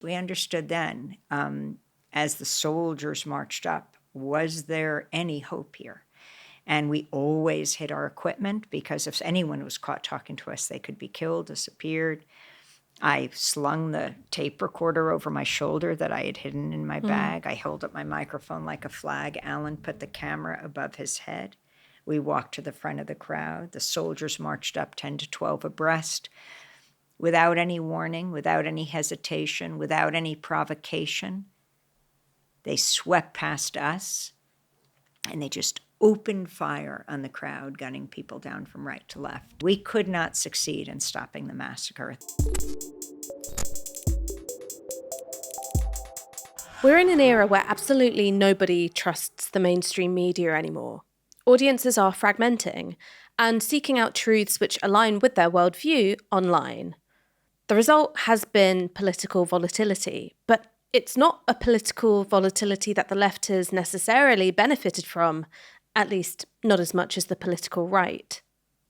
We understood then, as the soldiers marched up, was there any hope here? And we always hid our equipment because if anyone was caught talking to us, they could be killed, disappeared. I slung the tape recorder over my shoulder that I had hidden in my bag. I held up my microphone like a flag. Alan put the camera above his head. We walked to the front of the crowd. The soldiers marched up 10 to 12 abreast without any warning, without any hesitation, without any provocation. They swept past us and they just opened fire on the crowd, gunning people down from right to left. We could not succeed in stopping the massacre. We're in an era where absolutely nobody trusts the mainstream media anymore. Audiences are fragmenting and seeking out truths which align with their worldview online. The result has been political volatility, but it's not a political volatility that the left has necessarily benefited from, at least not as much as the political right.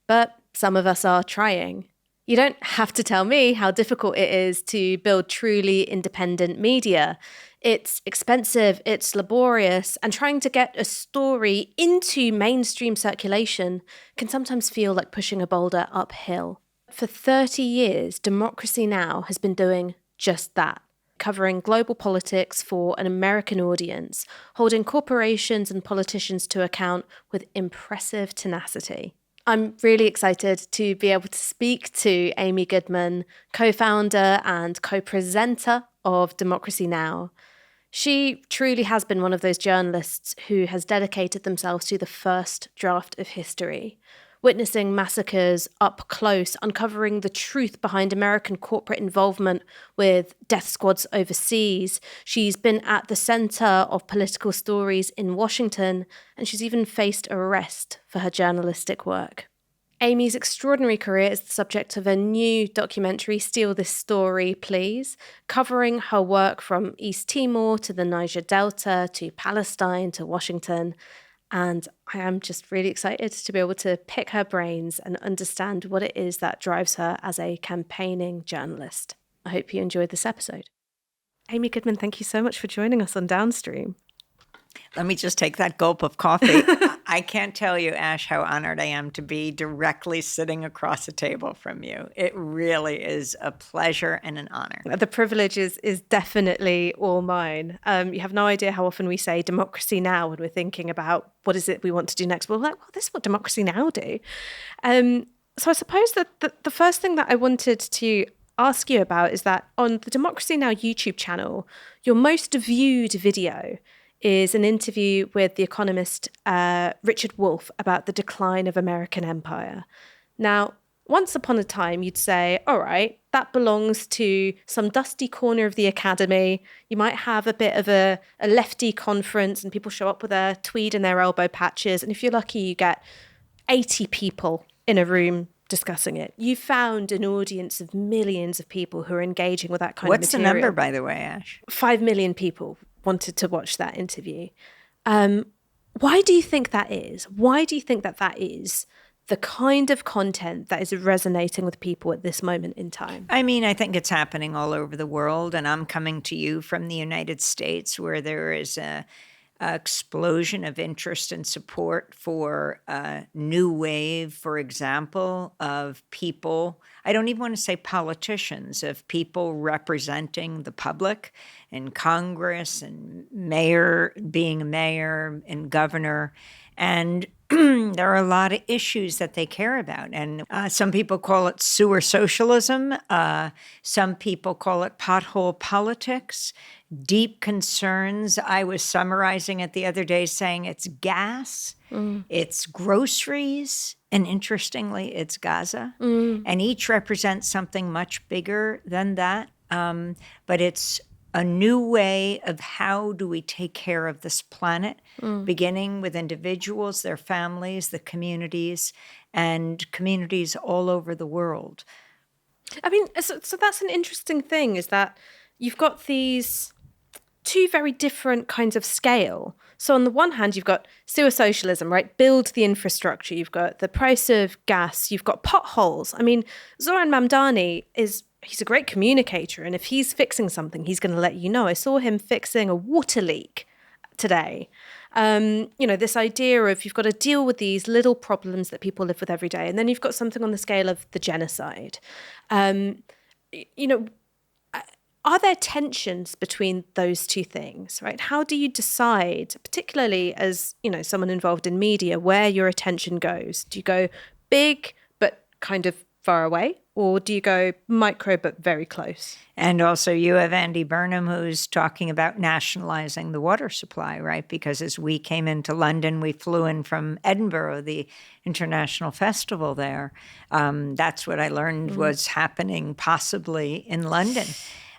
But some of us are trying. You don't have to tell me how difficult it is to build truly independent media. It's expensive, it's laborious, and trying to get a story into mainstream circulation can sometimes feel like pushing a boulder uphill. For 30 years, Democracy Now! Has been doing just that, covering global politics for an American audience, holding corporations and politicians to account with impressive tenacity. I'm really excited to be able to speak to Amy Goodman, co-founder and co-presenter of Democracy Now! She truly has been one of those journalists who has dedicated themselves to the first draft of history, witnessing massacres up close, uncovering the truth behind American corporate involvement with death squads overseas. She's been at the center of political stories in Washington, and she's even faced arrest for her journalistic work. Amy's extraordinary career is the subject of a new documentary, Steal This Story, Please, covering her work from East Timor to the Niger Delta to Palestine to Washington. And I am just really excited to be able to pick her brains and understand what it is that drives her as a campaigning journalist. I hope you enjoyed this episode. Amy Goodman, thank you so much for joining us on Downstream. Let me just take that gulp of coffee. I can't tell you, Ash, how honored I am to be directly sitting across a table from you. It really is a pleasure and an honor. The privilege is definitely all mine. You have no idea how often we say Democracy Now! When we're thinking about what is it we want to do next. We're like, well, this is what Democracy Now! Do. So I suppose that the first thing that I wanted to ask you about is that on the Democracy Now! YouTube channel, your most viewed video is an interview with the economist Richard Wolff about the decline of American empire. Now, once upon a time, you'd say, all right, that belongs to some dusty corner of the academy. You might have a bit of a lefty conference and people show up with their tweed and their elbow patches. And if you're lucky, you get 80 people in a room discussing it. You found an audience of millions of people who are engaging with that kind of material. What's the number, by the way, Ash? 5 million people wanted to watch that interview. Why do you think that is? Why do you think that that is the kind of content that is resonating with people at this moment in time? I mean, I think it's happening all over the world, and I'm coming to you from the United States, where there is a explosion of interest and support for a new wave, for example, of people, I don't even want to say politicians, of people representing the public in Congress and being a mayor and governor. And there are a lot of issues that they care about. And some people call it sewer socialism. Some people call it pothole politics. Deep concerns. I was summarizing it the other day saying it's gas, it's groceries, and interestingly, it's Gaza. And each represents something much bigger than that. But it's a new way of how do we take care of this planet, beginning with individuals, their families, the communities, and communities all over the world. I mean, so that's an interesting thing, is that you've got these two very different kinds of scale. So on the one hand, you've got sewer socialism, right? Build the infrastructure. You've got the price of gas. You've got potholes. I mean, Zoran Mamdani is he's a great communicator. And if he's fixing something, he's going to let you know. I saw him fixing a water leak today. This idea of you've got to deal with these little problems that people live with every day. And then you've got something on the scale of the genocide. Are there tensions between those two things, right? How do you decide, particularly as, someone involved in media, where your attention goes? Do you go big but kind of far away? Or do you go micro but very close? And also you have Andy Burnham, who's talking about nationalizing the water supply, right? Because as we came into London, we flew in from Edinburgh, the international festival there. That's what I learned was happening possibly in London.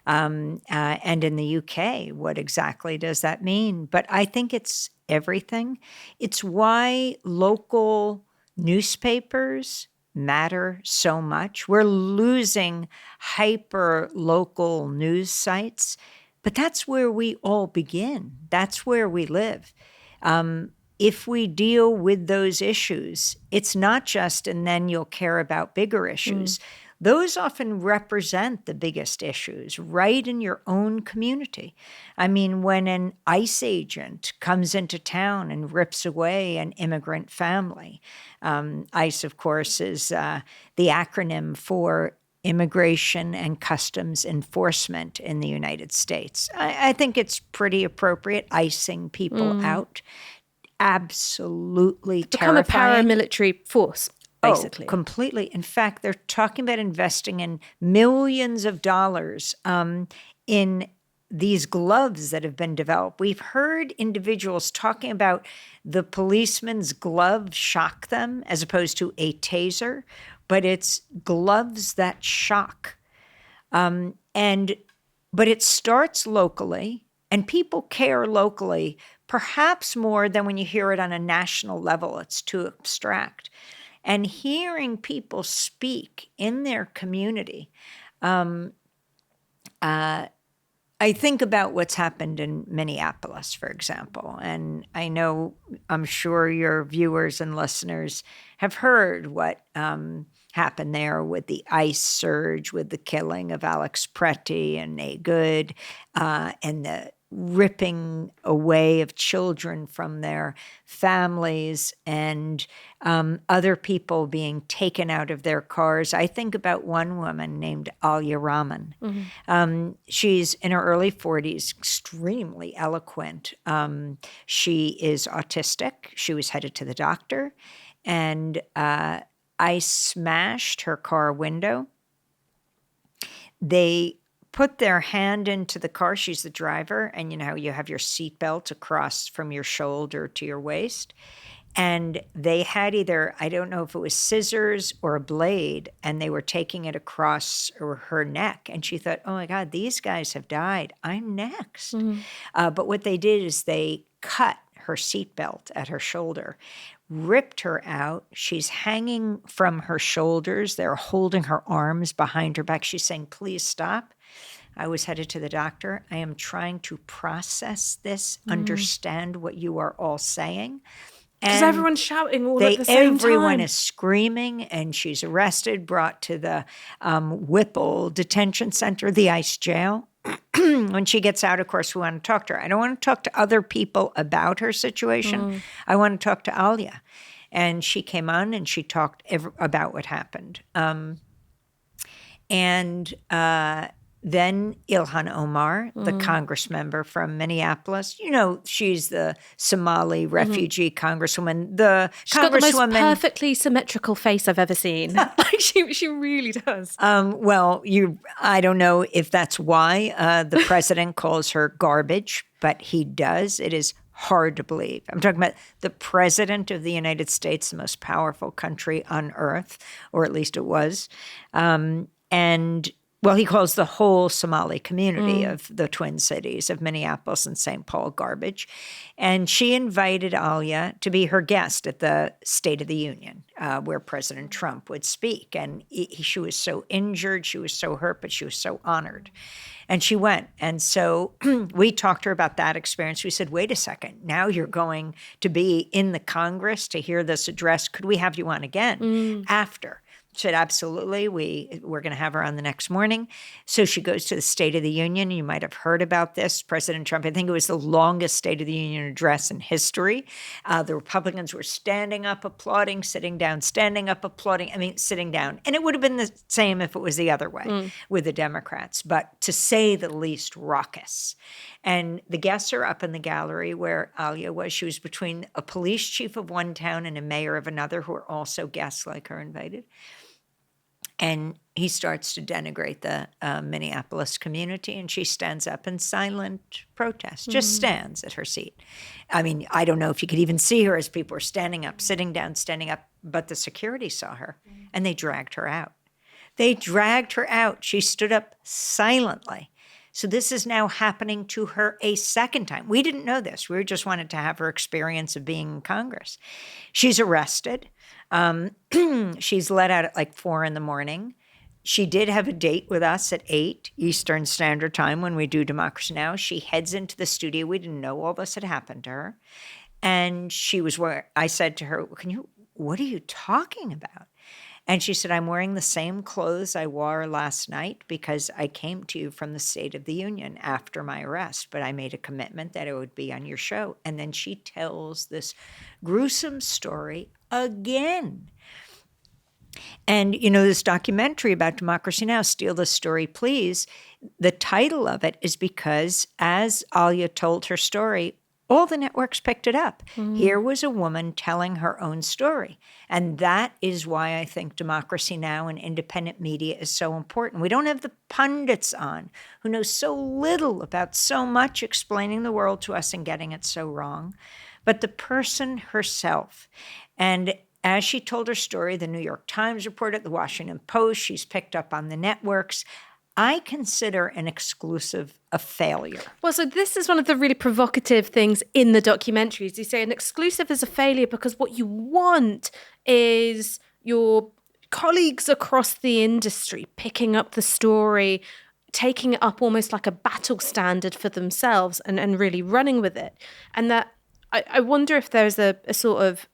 And in the UK, what exactly does that mean? But I think it's everything. It's why local newspapers matter so much. We're losing hyper local news sites, but that's where we all begin. That's where we live. If we deal with those issues, it's not just, and then you'll care about bigger issues. Those often represent the biggest issues right in your own community. I mean, when an ICE agent comes into town and rips away an immigrant family, ICE, of course, is the acronym for Immigration and Customs Enforcement in the United States. I think it's pretty appropriate, icing people out. Absolutely Become terrifying. a paramilitary force. Basically. Oh, completely. In fact, they're talking about investing in millions of dollars in these gloves that have been developed. We've heard individuals talking about the policeman's glove shock them as opposed to a taser, but it's gloves that shock. But it starts locally, and people care locally, perhaps more than when you hear it on a national level. It's too abstract. And hearing people speak in their community, I think about what's happened in Minneapolis, for example. And I'm sure your viewers and listeners have heard what happened there with the ICE surge, with the killing of Alex Pretty and Nay Good, and the ripping away of children from their families, and other people being taken out of their cars. I think about one woman named Alia Rahman. She's in her early 40s, extremely eloquent. She is autistic. She was headed to the doctor, and I smashed her car window. They put their hand into the car. She's the driver. And you know how you have your seatbelt across from your shoulder to your waist. And they had either, I don't know if it was scissors or a blade, and they were taking it across her neck. And she thought, oh my God, these guys have died. I'm next. But what they did is they cut her seatbelt at her shoulder, ripped her out. She's hanging from her shoulders. They're holding her arms behind her back. She's saying, please stop. I was headed to the doctor. I am trying to process this, understand what you are all saying. Because everyone's shouting all at the same time. Everyone is screaming, and she's arrested, brought to the Whipple Detention Center, the ICE jail. When she gets out, of course, we want to talk to her. I don't want to talk to other people about her situation. I want to talk to Alia. And she came on, and she talked about what happened. Then Ilhan Omar, the Congress member from Minneapolis, she's the Somali refugee congresswoman. She's got the most perfectly symmetrical face I've ever seen. She really does. I don't know if that's why the president calls her garbage, but he does. It is hard to believe. I'm talking about the president of the United States, the most powerful country on earth, or at least it was. He calls the whole Somali community of the Twin Cities of Minneapolis and St. Paul garbage. And she invited Alia to be her guest at the State of the Union, where President Trump would speak. And she was so injured, she was so hurt, but she was so honored. And she went. And so we talked to her about that experience. We said, wait a second, now you're going to be in the Congress to hear this address. Could we have you on again after? said, absolutely. We're going to have her on the next morning. So she goes to the State of the Union. You might have heard about this. President Trump, I think it was the longest State of the Union address in history. The Republicans were standing up, applauding, sitting down, standing up, applauding, sitting down. And it would have been the same if it was the other way with the Democrats, but to say the least, raucous. And the guests are up in the gallery where Alia was. She was between a police chief of one town and a mayor of another, who are also guests like her invited. And he starts to denigrate the Minneapolis community, and she stands up in silent protest, just stands at her seat. I don't know if you could even see her as people were standing up, sitting down, standing up, but the security saw her, and they dragged her out. They dragged her out. She stood up silently. So this is now happening to her a second time. We didn't know this. We just wanted to have her experience of being in Congress. She's arrested. She's let out at like 4 a.m. She did have a date with us at 8 Eastern Standard Time when we do Democracy Now! She heads into the studio. We didn't know all this had happened to her. And she was where I said to her, what are you talking about? And she said, I'm wearing the same clothes I wore last night because I came to you from the State of the Union after my arrest, but I made a commitment that I would be on your show. And then she tells this gruesome story again. And, this documentary about Democracy Now!, Steal the Story, Please, the title of it is because as Alia told her story, all the networks picked it up. Here was a woman telling her own story. And that is why I think Democracy Now! And independent media is so important. We don't have the pundits on who know so little about so much, explaining the world to us and getting it so wrong, but the person herself. And as she told her story, the New York Times reported, the Washington Post, she's picked up on the networks. I consider an exclusive a failure. Well, so this is one of the really provocative things in the documentaries. You say an exclusive is a failure because what you want is your colleagues across the industry picking up the story, taking it up almost like a battle standard for themselves and really running with it. And that I wonder if there's a sort of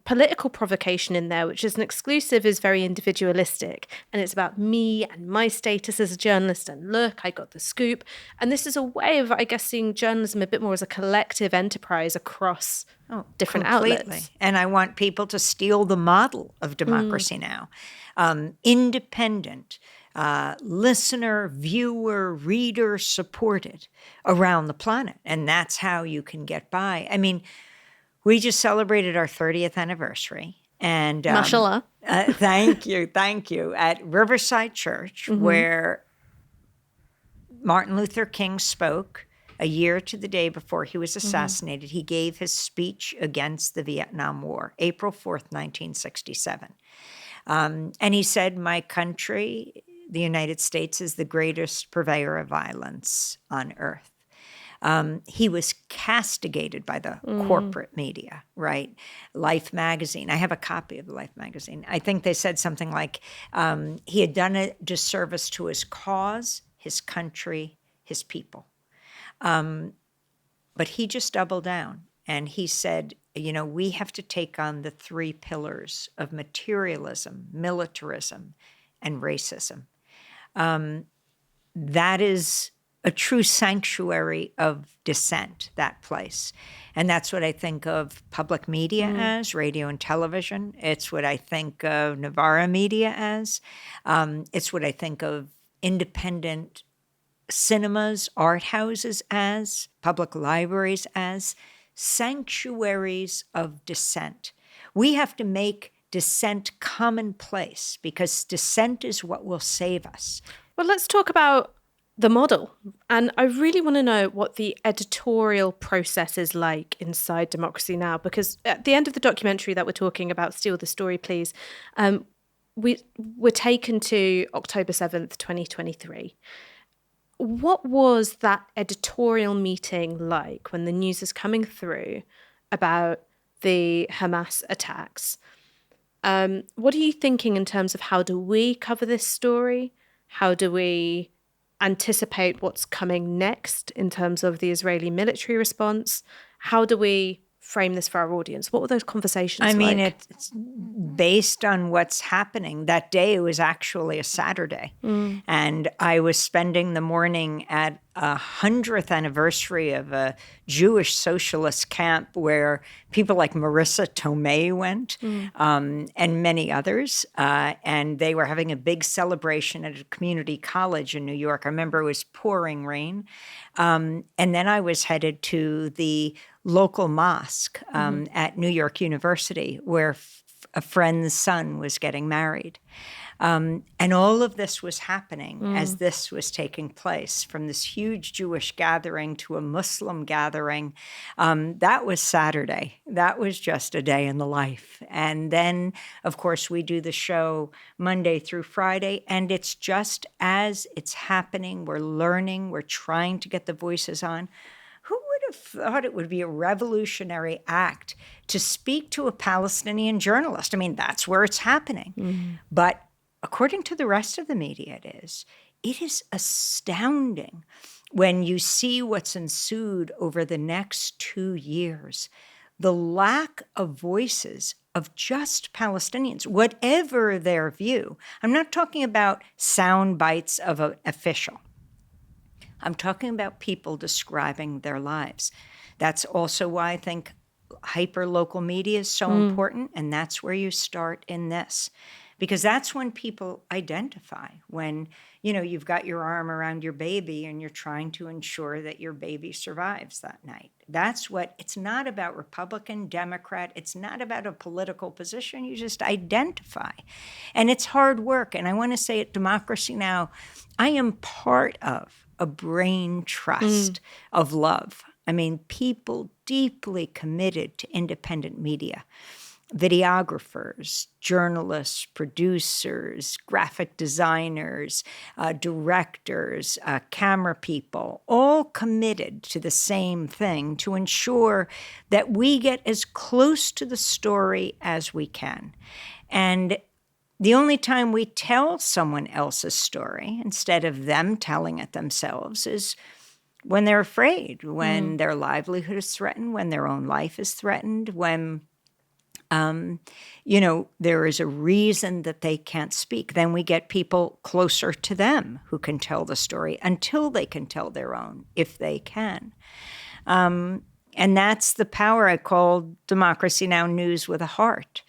political provocation in there, which is an exclusive is very individualistic and it's about me and my status as a journalist and look, I got the scoop. And this is a way of, I guess, seeing journalism a bit more as a collective enterprise across different outlets. And I want people to steal the model of Democracy Now! Independent, listener, viewer, reader supported around the planet. And that's how you can get by. We just celebrated our 30th anniversary. And Mashallah. Thank you. At Riverside Church, where Martin Luther King spoke a year to the day before he was assassinated. He gave his speech against the Vietnam War, April 4th, 1967. And he said, my country, the United States, is the greatest purveyor of violence on earth. He was castigated by the corporate media, right? Life magazine. I have a copy of Life magazine. I think they said something like he had done a disservice to his cause, his country, his people. But he just doubled down and he said, we have to take on the 3 pillars of materialism, militarism, and racism. That is a true sanctuary of dissent, that place. And that's what I think of public media as, radio and television. It's what I think of Novara media as. It's what I think of independent cinemas, art houses as, public libraries as, sanctuaries of dissent. We have to make dissent commonplace because dissent is what will save us. Well, let's talk about the model. And I really want to know what the editorial process is like inside Democracy Now! Because at the end of the documentary that we're talking about, Steal the Story, Please, we were taken to October 7th, 2023. What was that editorial meeting like when the news is coming through about the Hamas attacks? What are you thinking in terms of how do we cover this story? How do we anticipate what's coming next in terms of the Israeli military response? How do we frame this for our audience? What were those conversations I mean, like? it's based on what's happening. That day was actually a Saturday. And I was spending the morning at a 100th anniversary of a Jewish socialist camp where people like Marissa Tomei went, and many others. And they were having a big celebration at a community college in New York. I remember it was pouring rain. And then I was headed to the local mosque at New York University, where a friend's son was getting married. And all of this was happening as this was taking place, from this huge Jewish gathering to a Muslim gathering. That was Saturday. That was just a day in the life. And then, of course, we do the show Monday through Friday, and it's just as it's happening. We're learning. We're trying to get the voices on. Who would have thought it would be a revolutionary act to speak to a Palestinian journalist? I mean, that's where it's happening. But according to the rest of the media, it is astounding when you see what's ensued over the next 2 years. The lack of voices of just Palestinians, whatever their view. I'm not talking about sound bites of an official. I'm talking about people describing their lives. That's also why I think hyper-local media is so important, and that's where you start in this. Because that's when people identify, when, you've got your arm around your baby and you're trying to ensure that your baby survives that night. That's what, it's not about Republican, Democrat, it's not about a political position, you just identify. And it's hard work. And I want to say at Democracy Now!, I am part of a brain trust of love. I mean, people deeply committed to independent media. Videographers, journalists, producers, graphic designers, directors, camera people, all committed to the same thing, to ensure that we get as close to the story as we can. And the only time we tell someone else's story, instead of them telling it themselves, is when they're afraid, when their livelihood is threatened, when their own life is threatened, when there is a reason that they can't speak. Then we get people closer to them who can tell the story until they can tell their own, if they can. And that's the power. I call Democracy Now! News with a heart.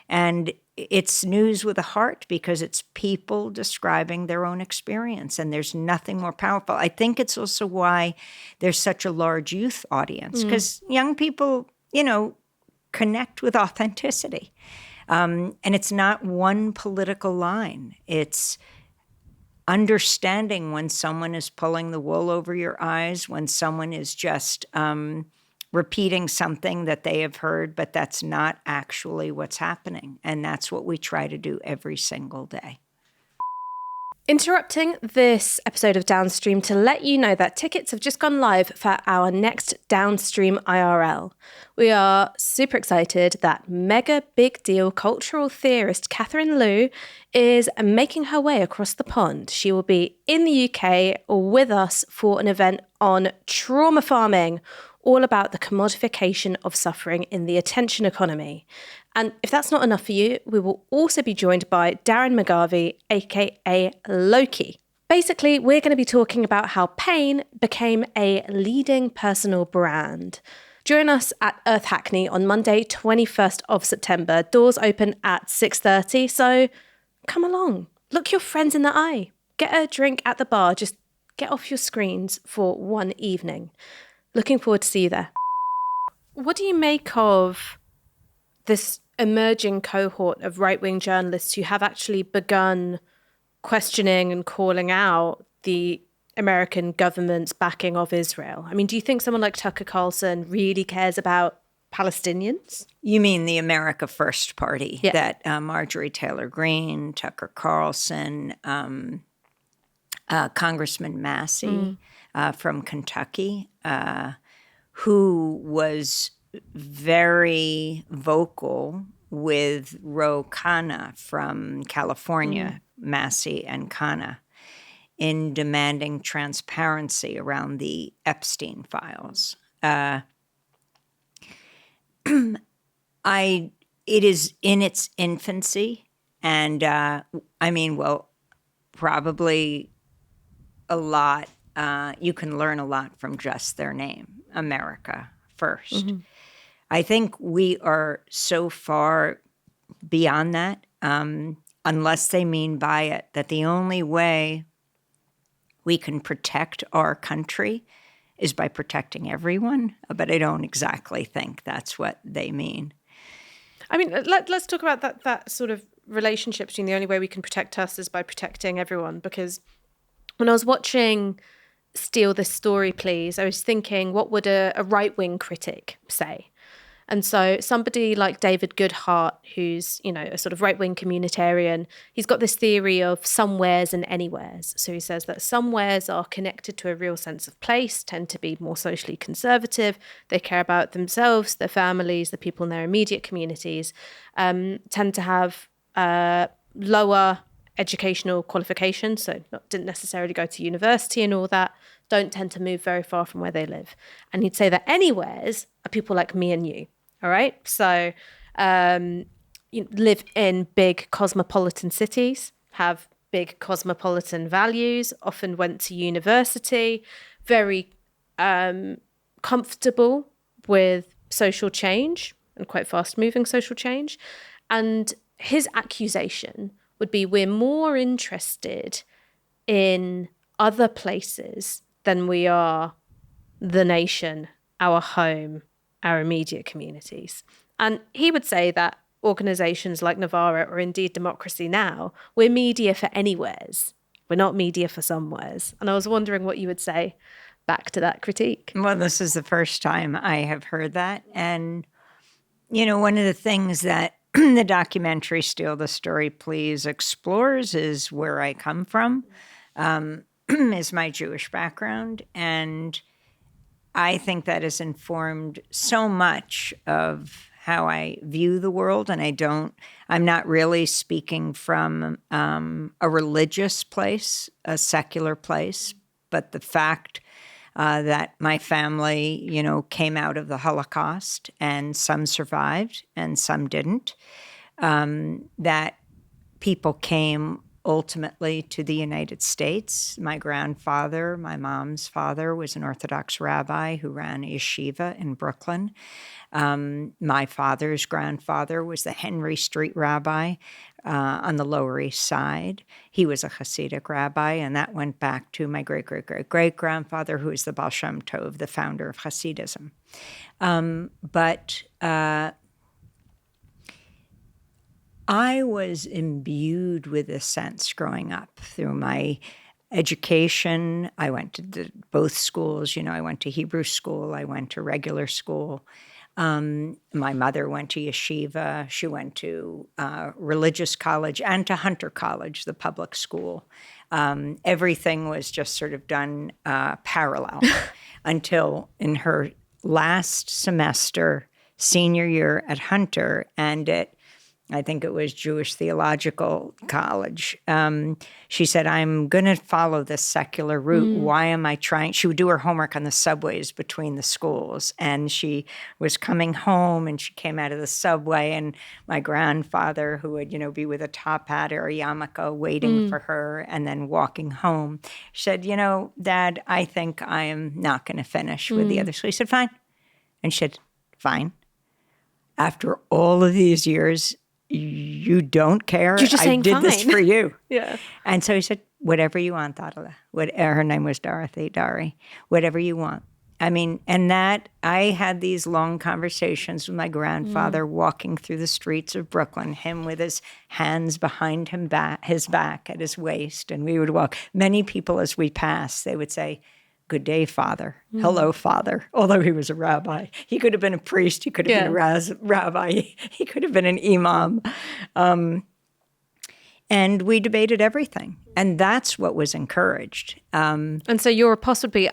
And it's news with a heart because it's people describing their own experience, and there's nothing more powerful. I think it's also why there's such a large youth audience, because young people, connect with authenticity. And it's not one political line. It's understanding when someone is pulling the wool over your eyes, when someone is just repeating something that they have heard, but that's not actually what's happening. And that's what we try to do every single day. Interrupting this episode of Downstream to let you know that tickets have just gone live for our next Downstream IRL. We are super excited that mega big deal cultural theorist Catherine Liu is making her way across the pond. She will be in the UK with us for an event on trauma farming, all about the commodification of suffering in the attention economy. And if that's not enough for you, we will also be joined by Darren McGarvey, aka Loki. Basically, we're going to be talking about how pain became a leading personal brand. Join us at Earth Hackney on Monday, 21st of September. Doors open at 6:30, so come along. Look your friends in the eye. Get a drink at the bar. Just get off your screens for one evening. Looking forward to see you there. What do you make of this emerging cohort of right-wing journalists who have actually begun questioning and calling out the American government's backing of Israel? I mean, do you think someone like Tucker Carlson really cares about Palestinians? You mean the America First Party, Yeah. that Marjorie Taylor Greene, Tucker Carlson, Congressman Massey from Kentucky, who was very vocal with Ro Khanna from California, Massey and Khanna, in demanding transparency around the Epstein files. It is in its infancy, and probably a lot. You can learn a lot from just their name, America first. I think we are so far beyond that, unless they mean by it that the only way we can protect our country is by protecting everyone. But I don't exactly think that's what they mean. I mean, let's talk about that sort of relationship between the only way we can protect us is by protecting everyone. Because when I was watching Steal This Story, Please, I was thinking, what would a right-wing critic say? And so somebody like David Goodhart, who's, a sort of right-wing communitarian, he's got this theory of somewheres and anywheres. So he says that somewheres are connected to a real sense of place, tend to be more socially conservative. They care about themselves, their families, the people in their immediate communities, tend to have lower educational qualifications, so didn't necessarily go to university and all that, don't tend to move very far from where they live. And he'd say that anywheres are people like me and you. All right. So you live in big cosmopolitan cities, have big cosmopolitan values, often went to university, very comfortable with social change and quite fast moving social change. And his accusation would be, we're more interested in other places than we are the nation, our home, our immediate communities. And he would say that organizations like Novara, or indeed Democracy Now!, we're media for anywheres. We're not media for somewheres. And I was wondering what you would say back to that critique. Well, this is the first time I have heard that. And, one of the things that the documentary Steal the Story, Please explores is where I come from, is my Jewish background. And I think that has informed so much of how I view the world. And I'm not really speaking from a religious place, a secular place, but the fact that my family, came out of the Holocaust, and some survived and some didn't, that people came ultimately to the United States. My grandfather, my mom's father, was an Orthodox rabbi who ran a yeshiva in Brooklyn. My father's grandfather was the Henry Street rabbi on the Lower East Side. He was a Hasidic rabbi, and that went back to my great-great-great-great-grandfather, who is the Baal Shem Tov, the founder of Hasidism. But I was imbued with a sense growing up through my education. I went to both schools. I went to Hebrew school. I went to regular school. My mother went to yeshiva. She went to religious college and to Hunter College, the public school. Everything was just sort of done parallel until in her last semester, senior year at Hunter, and I think it was Jewish Theological College. She said, I'm going to follow this secular route. Why am I trying? She would do her homework on the subways between the schools. And she was coming home, and she came out of the subway, and my grandfather, who would, be with a top hat or a yarmulke waiting for her and then walking home, she said, Dad, I think I am not going to finish with the other. So he said, fine. And she said, fine. After all of these years, you don't care. You're just saying, I did this for you. Yeah. And so he said, whatever you want, Dadala. Her name was Dari. Whatever you want. I mean, and that I had these long conversations with my grandfather walking through the streets of Brooklyn, him with his hands behind his back at his waist. And we would walk. Many people as we passed, they would say, good day, Father. Hello, Father. Although he was a rabbi. He could have been a priest. He could have been a rabbi. He could have been an imam. And we debated everything. And that's what was encouraged. And so you're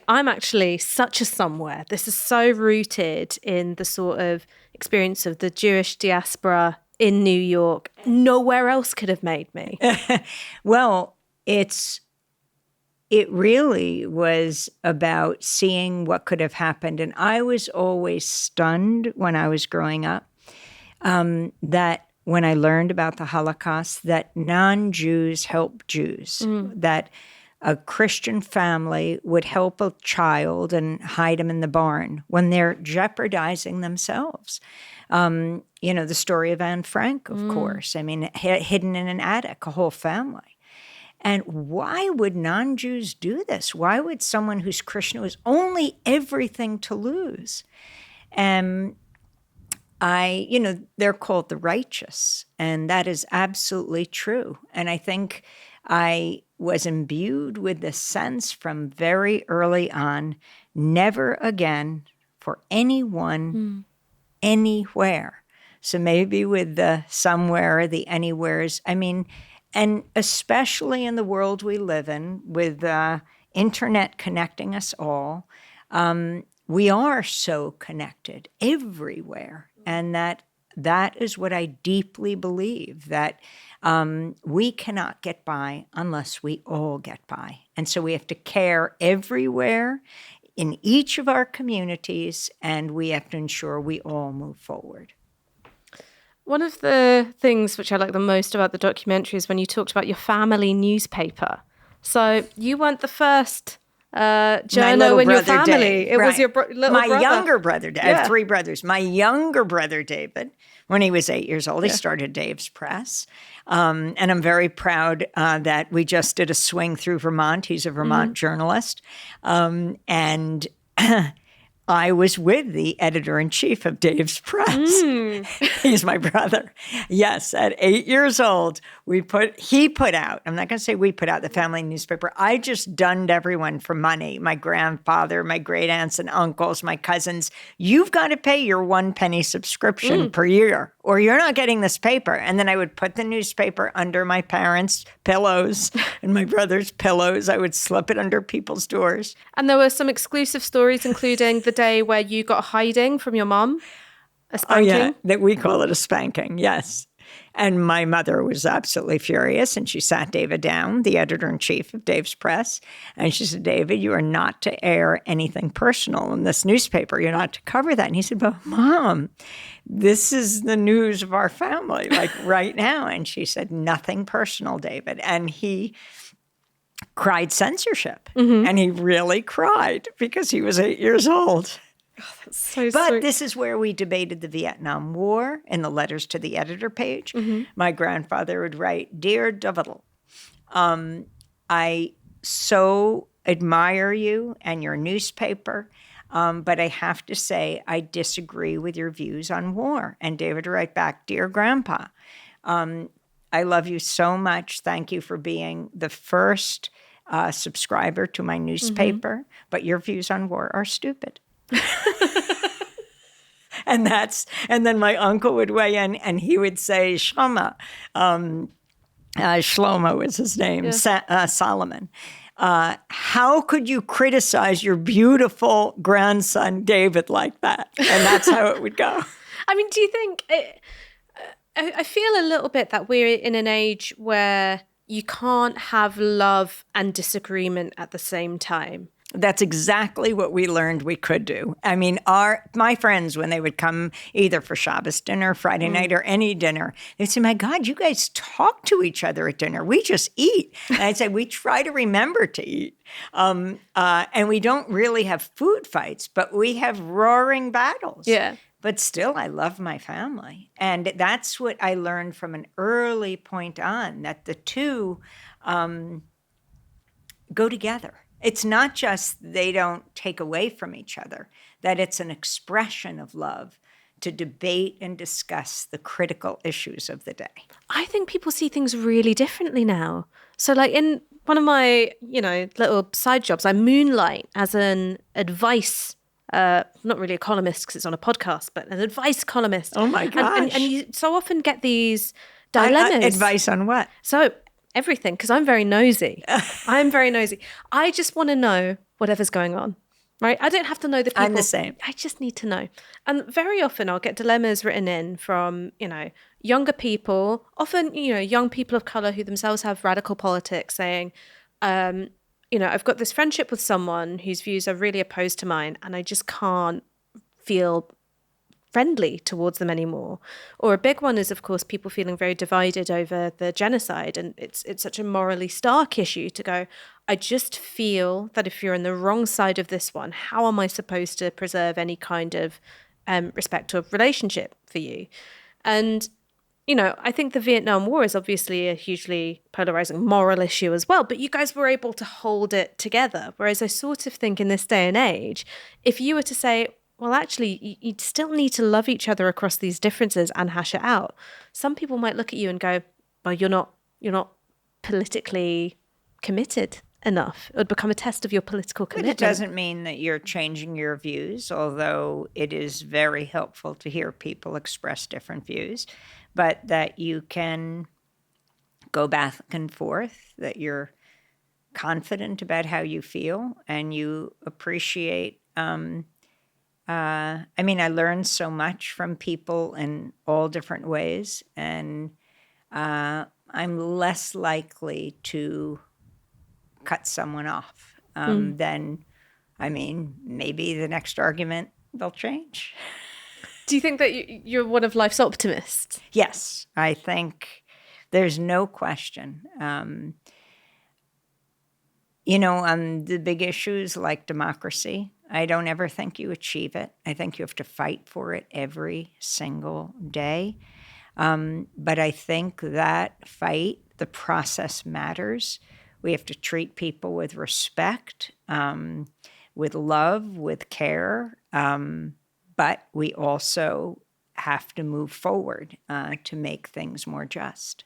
I'm actually such a somewhere. This is so rooted in the sort of experience of the Jewish diaspora in New York. Nowhere else could have made me. Well, it's it really was about seeing what could have happened. And I was always stunned when I was growing up that when I learned about the Holocaust, that non-Jews help Jews, that a Christian family would help a child and hide him in the barn when they're jeopardizing themselves. The story of Anne Frank, of course. I mean, hidden in an attic, a whole family. And why would non-Jews do this? Why would someone who's Christian, who has only everything to lose? They're called the righteous, and that is absolutely true. And I think I was imbued with the sense from very early on, never again for anyone, anywhere. So maybe with the somewhere, the anywheres, and especially in the world we live in, with internet connecting us all, we are so connected everywhere. And that is what I deeply believe, that we cannot get by unless we all get by. And so we have to care everywhere in each of our communities, and we have to ensure we all move forward. One of the things which I like the most about the documentary is when you talked about your family newspaper. So you weren't the first journal in your family. Dave, it was your little my brother. Younger brother. I have 3 brothers. My younger brother, David, when he was 8 years old, he started Dave's Press. And I'm very proud that we just did a swing through Vermont. He's a Vermont journalist. And I was with the editor-in-chief of Dave's Press. He's my brother. Yes, at 8 years old, he put out, I'm not going to say we put out, the family newspaper. I just dunned everyone for money. My grandfather, my great aunts and uncles, my cousins. You've got to pay your 1 penny subscription per year, or you're not getting this paper. And then I would put the newspaper under my parents' pillows and my brother's pillows. I would slip it under people's doors. And there were some exclusive stories, including the day where you got hiding from your mom, a spanking. Oh, yeah, that we call it a spanking, yes. And my mother was absolutely furious, and she sat David down, the editor-in-chief of Dave's Press, and she said, David, you are not to air anything personal in this newspaper. You're not to cover that. And he said, but Mom, this is the news of our family, like right now. And she said, nothing personal, David. And he cried censorship. And he really cried because he was 8 years old. Oh, that's so but sweet. This is where we debated the Vietnam War in the letters to the editor page. My grandfather would write, Dear Davidl, I so admire you and your newspaper, but I have to say I disagree with your views on war. And David would write back, Dear Grandpa, I love you so much. Thank you for being the first subscriber to my newspaper, but your views on war are stupid. and then my uncle would weigh in and he would say, Shlomo, Shlomo was his name, Solomon. How could you criticize your beautiful grandson, David, like that? And that's how it would go. I mean, do you think... I feel a little bit that we're in an age where you can't have love and disagreement at the same time. That's exactly what we learned we could do. I mean, my friends, when they would come either for Shabbos dinner, Friday night, or any dinner, they'd say, my God, you guys talk to each other at dinner. We just eat. And I'd say, we try to remember to eat. And we don't really have food fights, but we have roaring battles. Yeah. But still, I love my family. And that's what I learned from an early point on, that the two go together. It's not just they don't take away from each other, that it's an expression of love to debate and discuss the critical issues of the day. I think people see things really differently now. So like in one of my, little side jobs, I moonlight as an advice not really a columnist because it's on a podcast, but an advice columnist. Oh my gosh. And you so often get these dilemmas. Advice on what? So everything, because I'm very nosy. I just want to know whatever's going on, right? I don't have to know the people. I'm the same. I just need to know. And very often I'll get dilemmas written in from, younger people, often, young people of color who themselves have radical politics saying, I've got this friendship with someone whose views are really opposed to mine, and I just can't feel friendly towards them anymore. Or a big one is, of course, people feeling very divided over the genocide. And it's such a morally stark issue to go, I just feel that if you're on the wrong side of this one, how am I supposed to preserve any kind of respect or relationship for you? And I think the Vietnam War is obviously a hugely polarizing moral issue as well, but you guys were able to hold it together. Whereas I sort of think in this day and age, if you were to say, well, actually, you still need to love each other across these differences and hash it out, some people might look at you and go, well, you're not politically committed enough. It would become a test of your political commitment. But it doesn't mean that you're changing your views, although it is very helpful to hear people express different views, but that you can go back and forth, that you're confident about how you feel, and you appreciate. I learned so much from people in all different ways, and I'm less likely to cut someone off than, maybe the next argument they'll change. Do you think that you're one of life's optimists? Yes, I think there's no question. On the big issues like democracy, I don't ever think you achieve it. I think you have to fight for it every single day. But I think that fight, the process matters. We have to treat people with respect, with love, with care. But we also have to move forward to make things more just.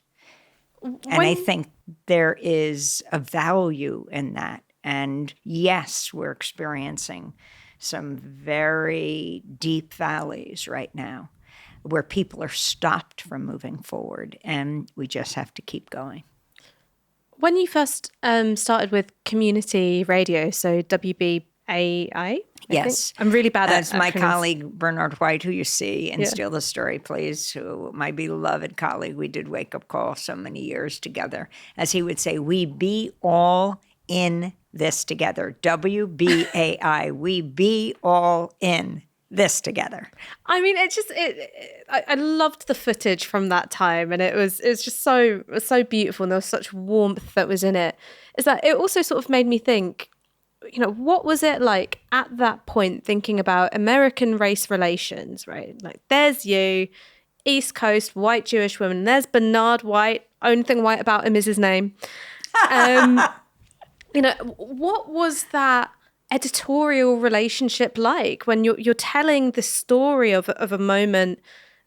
And I think there is a value in that. And yes, we're experiencing some very deep valleys right now where people are stopped from moving forward, and we just have to keep going. When you first started with community radio, so WBAI? Yes. I'm really bad at That's my colleague, Bernard White, who you see in Steal the Story, Please, who my beloved colleague. We did Wake Up Call so many years together. As he would say, we be all in this together. WBAI, we be all in this together. I loved the footage from that time, and it was just so beautiful, and there was such warmth that was in it. Is that it also sort of made me think, what was it like at that point thinking about American race relations, right? Like there's you, East Coast, white Jewish woman, there's Bernard White, only thing white about him is his name. What was that editorial relationship like when you're telling the story of a moment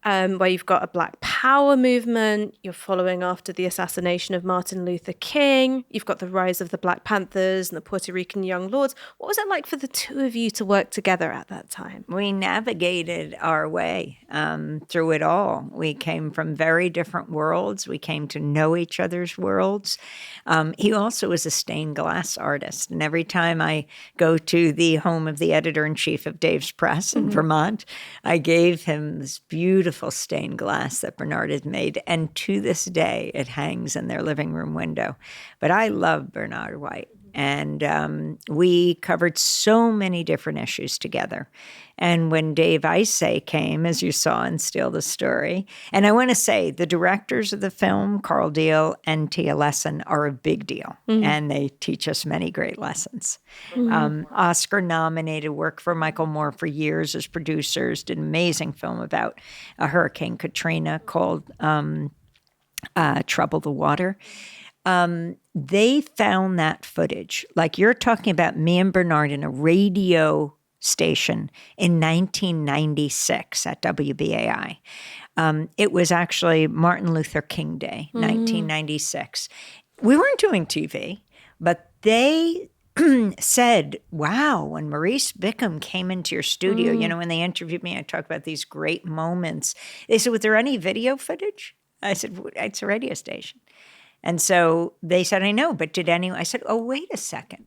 where you've got a Black Power movement, you're following after the assassination of Martin Luther King, you've got the rise of the Black Panthers and the Puerto Rican Young Lords. What was it like for the two of you to work together at that time? We navigated our way through it all. We came from very different worlds. We came to know each other's worlds. He also was a stained glass artist. And every time I go to the home of the editor-in-chief of Dave's Press in Vermont, I gave him this beautiful stained glass that Bernard had made. And to this day, it hangs in their living room window. But I love Bernard White. And we covered so many different issues together. And when Dave Isay came, as you saw in Steal the Story, and I want to say the directors of the film, Carl Deal and Tia Lesson, are a big deal. And they teach us many great lessons. Oscar-nominated, worked for Michael Moore for years as producers, did an amazing film about Hurricane Katrina called Trouble the Water. They found that footage, like you're talking about me and Bernard in a radio station in 1996 at WBAI. It was actually Martin Luther King Day, 1996. We weren't doing TV, but they said, wow, when Maurice Bickham came into your studio, when they interviewed me, I talked about these great moments. They said, was there any video footage? I said, it's a radio station. And so they said, I know, but did anyone? I said, oh, wait a second.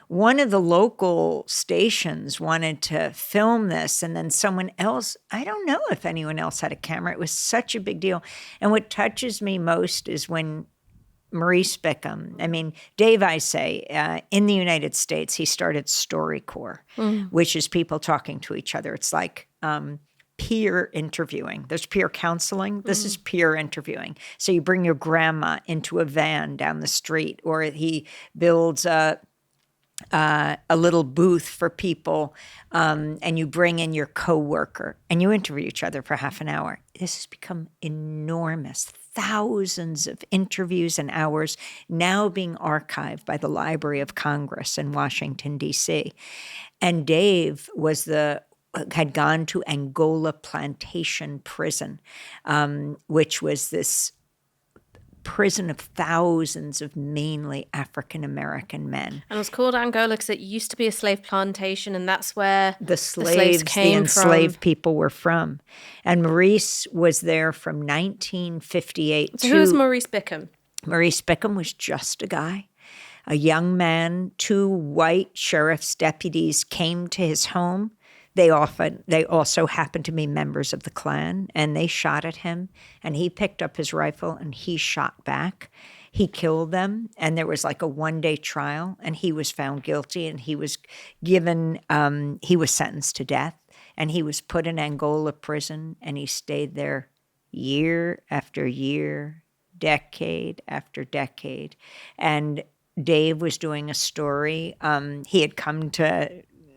One of the local stations wanted to film this, and then someone else, I don't know if anyone else had a camera. It was such a big deal. And what touches me most is when Maurice Bickham. I mean, Dave, I say, in the United States, he started StoryCorps, which is people talking to each other. It's like peer interviewing. There's peer counseling. This is peer interviewing. So you bring your grandma into a van down the street, or he builds a little booth for people, and you bring in your coworker and you interview each other for half an hour. This has become enormous. Thousands of interviews and hours now being archived by the Library of Congress in Washington, D.C. And Dave had gone to Angola Plantation Prison, which was this prison of thousands of mainly African-American men. And it was called Angola because it used to be a slave plantation, and that's where the slaves came the enslaved from. People were from. And Maurice was there from 1958 So who was Maurice Bickham? Maurice Bickham was just a guy, a young man. 2 white sheriff's deputies came to his home. They also happened to be members of the Klan, and they shot at him, and he picked up his rifle and he shot back. He killed them, and there was like a 1-day trial, and he was found guilty, and he was sentenced to death, and he was put in Angola prison, and he stayed there year after year, decade after decade. And Dave was doing a story.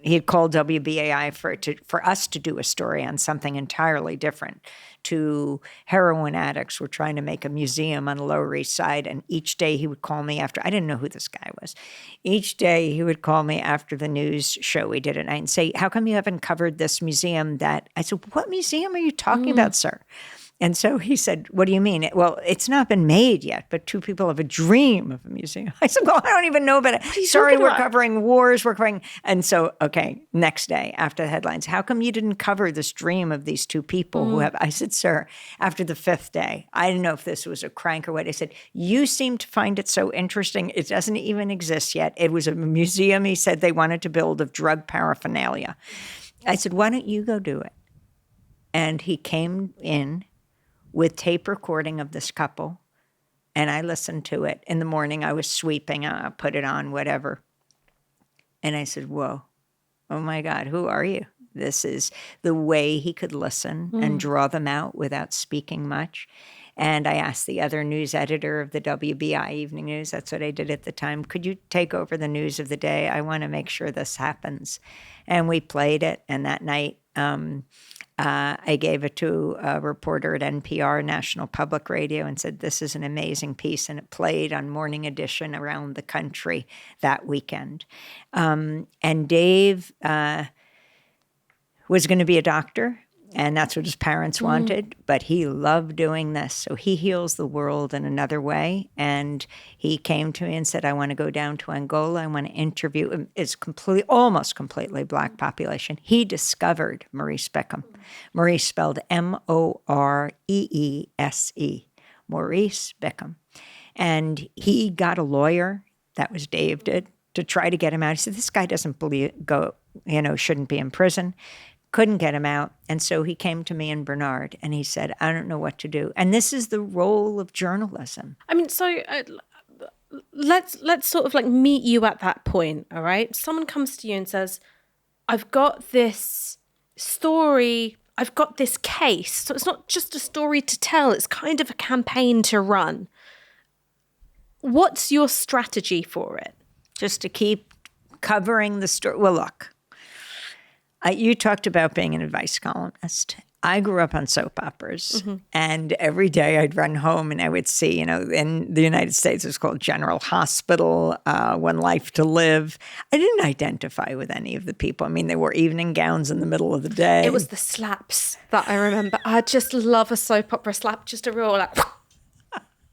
He had called WBAI for us to do a story on something entirely different. 2 heroin addicts were trying to make a museum on the Lower East Side, and each day he would call me after. I didn't know who this guy was. Each day he would call me after the news show we did at night and say, "How come you haven't covered this museum that?" I said, "What museum are you talking about, sir?" And so he said, "What do you mean?" "Well, it's not been made yet, but 2 people have a dream of a museum." I said, "Well, I don't even know about it." "Sorry, we're covering wars, we're covering." And so, okay, next day after the headlines, "How come you didn't cover this dream of these 2 people who have?" I said, "Sir, after the 5th day, I didn't know if this was a crank or what." I said, "You seem to find it so interesting. It doesn't even exist yet. It was a museum," he said, "they wanted to build of drug paraphernalia." I said, "Why don't you go do it?" And he came in with tape recording of this couple, and I listened to it. In the morning, I was sweeping, put it on, whatever. And I said, "Whoa, oh my God, who are you?" This is the way he could listen and draw them out without speaking much. And I asked the other news editor of the WBI Evening News, that's what I did at the time, "Could you take over the news of the day? I want to make sure this happens." And we played it, and that night, I gave it to a reporter at NPR, National Public Radio, and said, "This is an amazing piece," and it played on Morning Edition around the country that weekend. And Dave was going to be a doctor, and that's what his parents wanted, but he loved doing this. So he heals the world in another way, and he came to me and said, "I want to go down to Angola. I want to interview." It's almost completely Black population. He discovered Maurice Bickham. Maurice spelled Moreese, Maurice Bickham. And he got a lawyer, that was Dave did, to try to get him out. He said, "This guy doesn't shouldn't be in prison." Couldn't get him out. And so he came to me and Bernard, and he said, "I don't know what to do." And this is the role of journalism. I mean, so let's sort of like meet you at that point, all right? Someone comes to you and says, "I've got this story, I've got this case." So it's not just a story to tell, it's kind of a campaign to run. What's your strategy for it? Just to keep covering the story. Well, look. You talked about being an advice columnist. I grew up on soap operas, and every day I'd run home and I would see, in the United States, it's called General Hospital, One Life to Live. I didn't identify with any of the people. I mean, they wore evening gowns in the middle of the day. It was the slaps that I remember. I just love a soap opera slap, just a real like,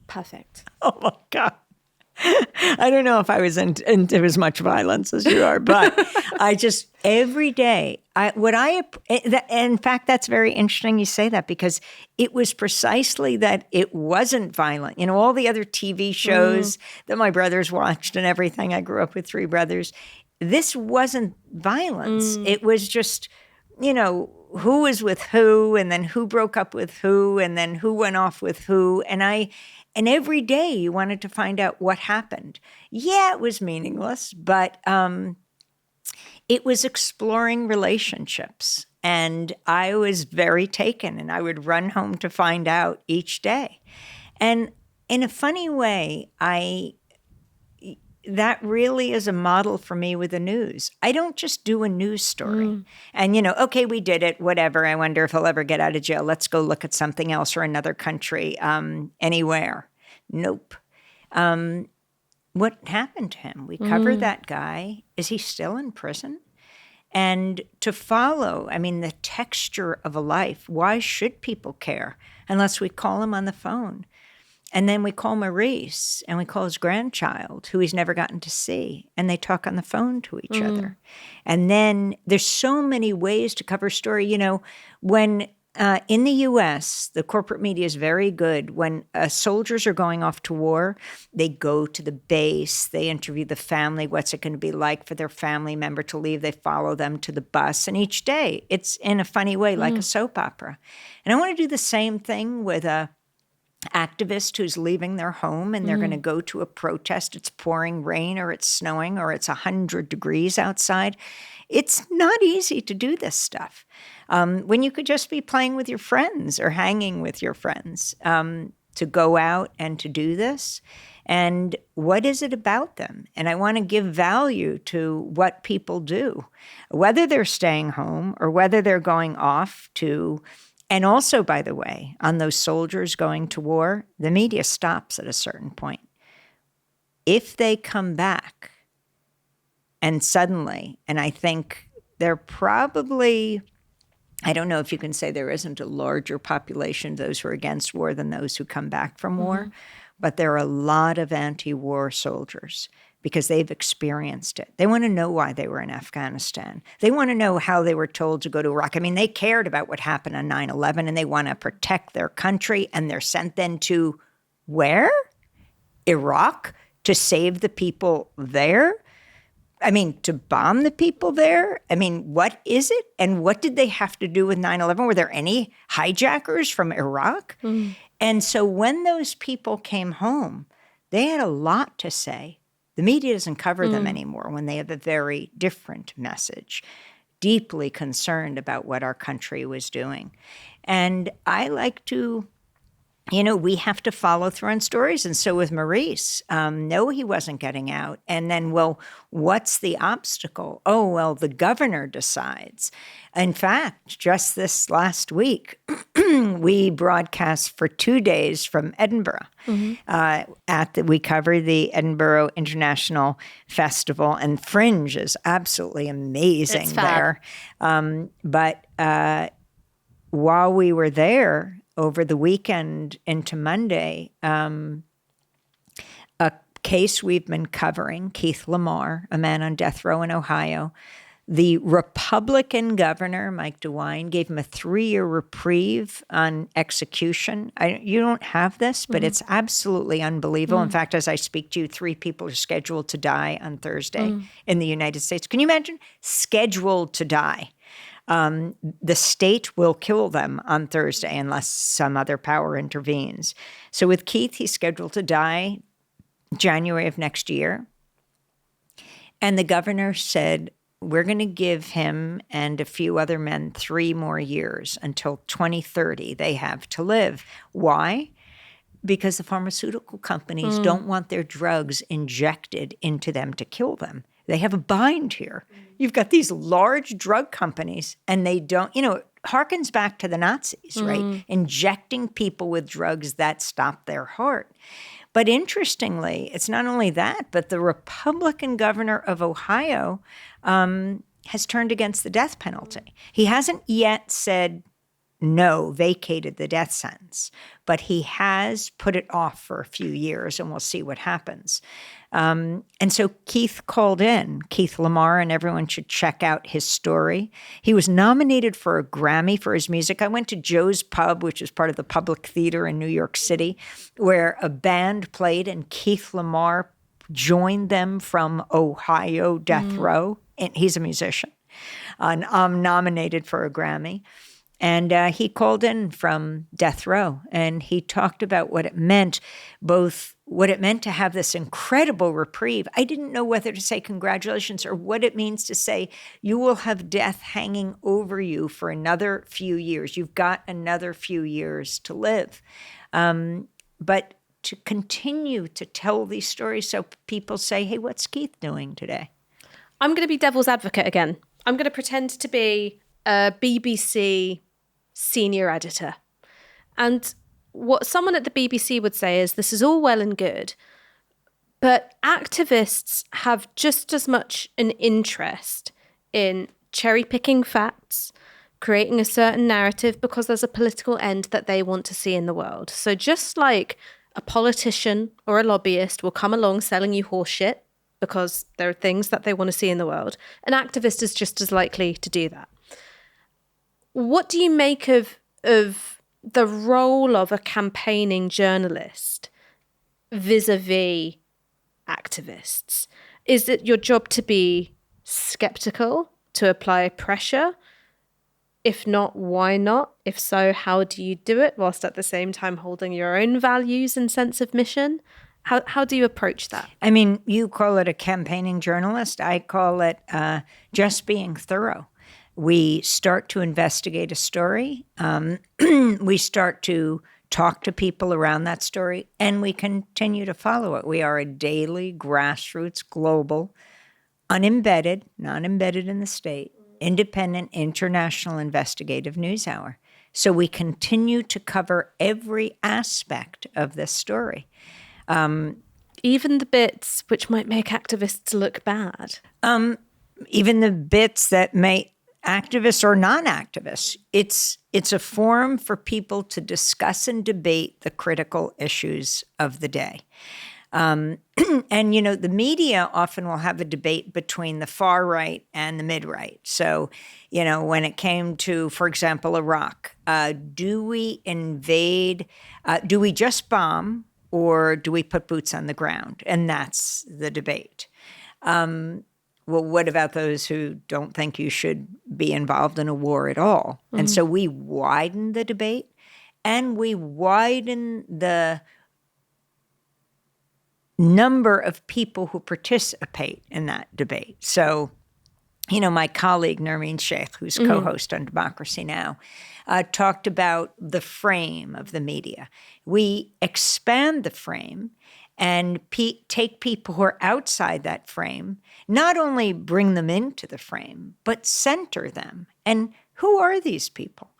perfect. Oh my God. I don't know if I was into as much violence as you are, but I just, every day, in fact, that's very interesting you say that, because it was precisely that it wasn't violent. All the other TV shows that my brothers watched and everything, I grew up with 3 brothers, this wasn't violence. It was just, who was with who, and then who broke up with who, and then who went off with who. And every day you wanted to find out what happened. Yeah, it was meaningless, but it was exploring relationships. And I was very taken, and I would run home to find out each day. And in a funny way, that really is a model for me with the news. I don't just do a news story and, okay, we did it, whatever. I wonder if he'll ever get out of jail. Let's go look at something else or another country, anywhere. Nope. What happened to him? We covered that guy. Is he still in prison? And to follow, the texture of a life, why should people care unless we call him on the phone? And then we call Maurice, and we call his grandchild, who he's never gotten to see, and they talk on the phone to each other. And then there's so many ways to cover story. When in the U.S., the corporate media is very good. When soldiers are going off to war, they go to the base, they interview the family, what's it going to be like for their family member to leave? They follow them to the bus, and each day it's in a funny way, like a soap opera. And I want to do the same thing with a activist who's leaving their home and they're going to go to a protest. It's pouring rain or it's snowing or it's 100 degrees outside. It's not easy to do this stuff when you could just be playing with your friends or hanging with your friends, to go out and to do this. And what is it about them? And I want to give value to what people do, whether they're staying home or whether they're going off to. And also, by the way, on those soldiers going to war, the media stops at a certain point. If they come back and suddenly, and I think they're probably, I don't know if you can say there isn't a larger population of those who are against war than those who come back from war, but there are a lot of anti-war soldiers because they've experienced it. They want to know why they were in Afghanistan. They want to know how they were told to go to Iraq. They cared about what happened on 9/11, and they want to protect their country, and they're sent then to where? Iraq? To save the people there? To bomb the people there? What is it? And what did they have to do with 9/11? Were there any hijackers from Iraq? And so when those people came home, they had a lot to say. The media doesn't cover them anymore when they have a very different message, deeply concerned about what our country was doing. And I like to, we have to follow through on stories. And so with Maurice, no, he wasn't getting out. And then, well, what's the obstacle? Oh, well, the governor decides. In fact, just this last week, we broadcast for 2 days from Edinburgh. We covered the Edinburgh International Festival, and Fringe is absolutely amazing there. But while we were there over the weekend into Monday, a case we've been covering, Keith Lamar, a man on death row in Ohio. The Republican governor, Mike DeWine, gave him a 3-year reprieve on execution. You don't have this, but it's absolutely unbelievable. In fact, as I speak to you, 3 people are scheduled to die on Thursday in the United States. Can you imagine? Scheduled to die. The state will kill them on Thursday unless some other power intervenes. So with Keith, he's scheduled to die January of next year. And the governor said, we're going to give him and a few other men 3 more years until 2030 they have to live. Why? Because the pharmaceutical companies don't want their drugs injected into them to kill them. They have a bind here. You've got these large drug companies, and they don't, it harkens back to the Nazis, right? Injecting people with drugs that stop their heart. But interestingly, it's not only that, but the Republican governor of Ohio has turned against the death penalty. He hasn't yet said no, vacated the death sentence, but he has put it off for a few years, and we'll see what happens. And so Keith called in, Keith Lamar, and everyone should check out his story. He was nominated for a Grammy for his music. I went to Joe's Pub, which is part of the Public Theater in New York City, where a band played, and Keith Lamar joined them from Ohio death row, and he's a musician. nominated for a Grammy. And he called in from death row, and he talked about what it meant, both what it meant to have this incredible reprieve. I didn't know whether to say congratulations or what it means to say you will have death hanging over you for another few years. You've got another few years to live. But to continue to tell these stories so people say, hey, what's Keith doing today? I'm going to be devil's advocate again. I'm going to pretend to be a BBC senior editor. And what someone at the BBC would say is this is all well and good, but activists have just as much an interest in cherry picking facts, creating a certain narrative because there's a political end that they want to see in the world. So just like a politician or a lobbyist will come along selling you horse shit because there are things that they want to see in the world, an activist is just as likely to do that. What do you make of the role of a campaigning journalist vis-a-vis activists? Is it your job to be skeptical, to apply pressure? If not, why not? If so, how do you do it whilst at the same time holding your own values and sense of mission? How do you approach that? I mean, you call it a campaigning journalist. I call it just being thorough. We start to investigate a story. We start to talk to people around that story, and we continue to follow it. We are a daily, grassroots, global, unembedded, not embedded in the state, independent, international investigative news hour. So we continue to cover every aspect of this story. Even the bits which might make activists look bad. Even the bits that make activists or non-activists. It's a forum for people to discuss and debate the critical issues of the day. And, the media often will have a debate between the far right and the mid-right. So, when it came to, for example, Iraq, do we invade, do we just bomb, or do we put boots on the ground? And that's the debate. Well, what about those who don't think you should be involved in a war at all? Mm-hmm. And so we widen the debate, and we widen the number of people who participate in that debate. So, my colleague, Nermeen Sheikh, who's co-host on Democracy Now!, talked about the frame of the media. We expand the frame and take people who are outside that frame, not only bring them into the frame, but center them. And who are these people?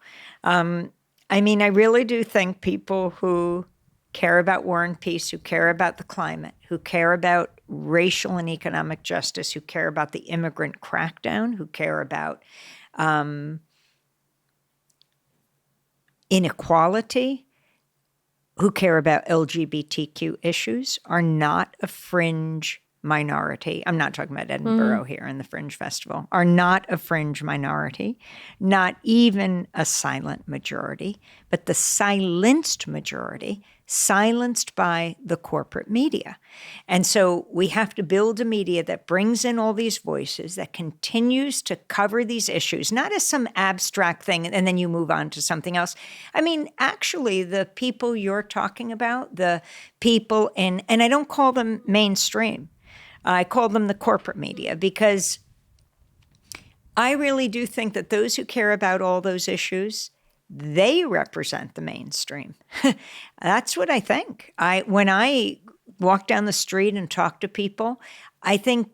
I really do think people who care about war and peace, who care about the climate, who care about racial and economic justice, who care about the immigrant crackdown, who care about inequality, who care about LGBTQ issues are not a fringe minority. I'm not talking about Edinburgh here in the Fringe Festival, are not a fringe minority, not even a silent majority, but the silenced majority, silenced by the corporate media. And so we have to build a media that brings in all these voices, that continues to cover these issues, not as some abstract thing, and then you move on to something else. Actually, the people you're talking about, the people and I don't call them mainstream, I call them the corporate media, because I really do think that those who care about all those issues, they represent the mainstream. That's what I think. When I walk down the street and talk to people, I think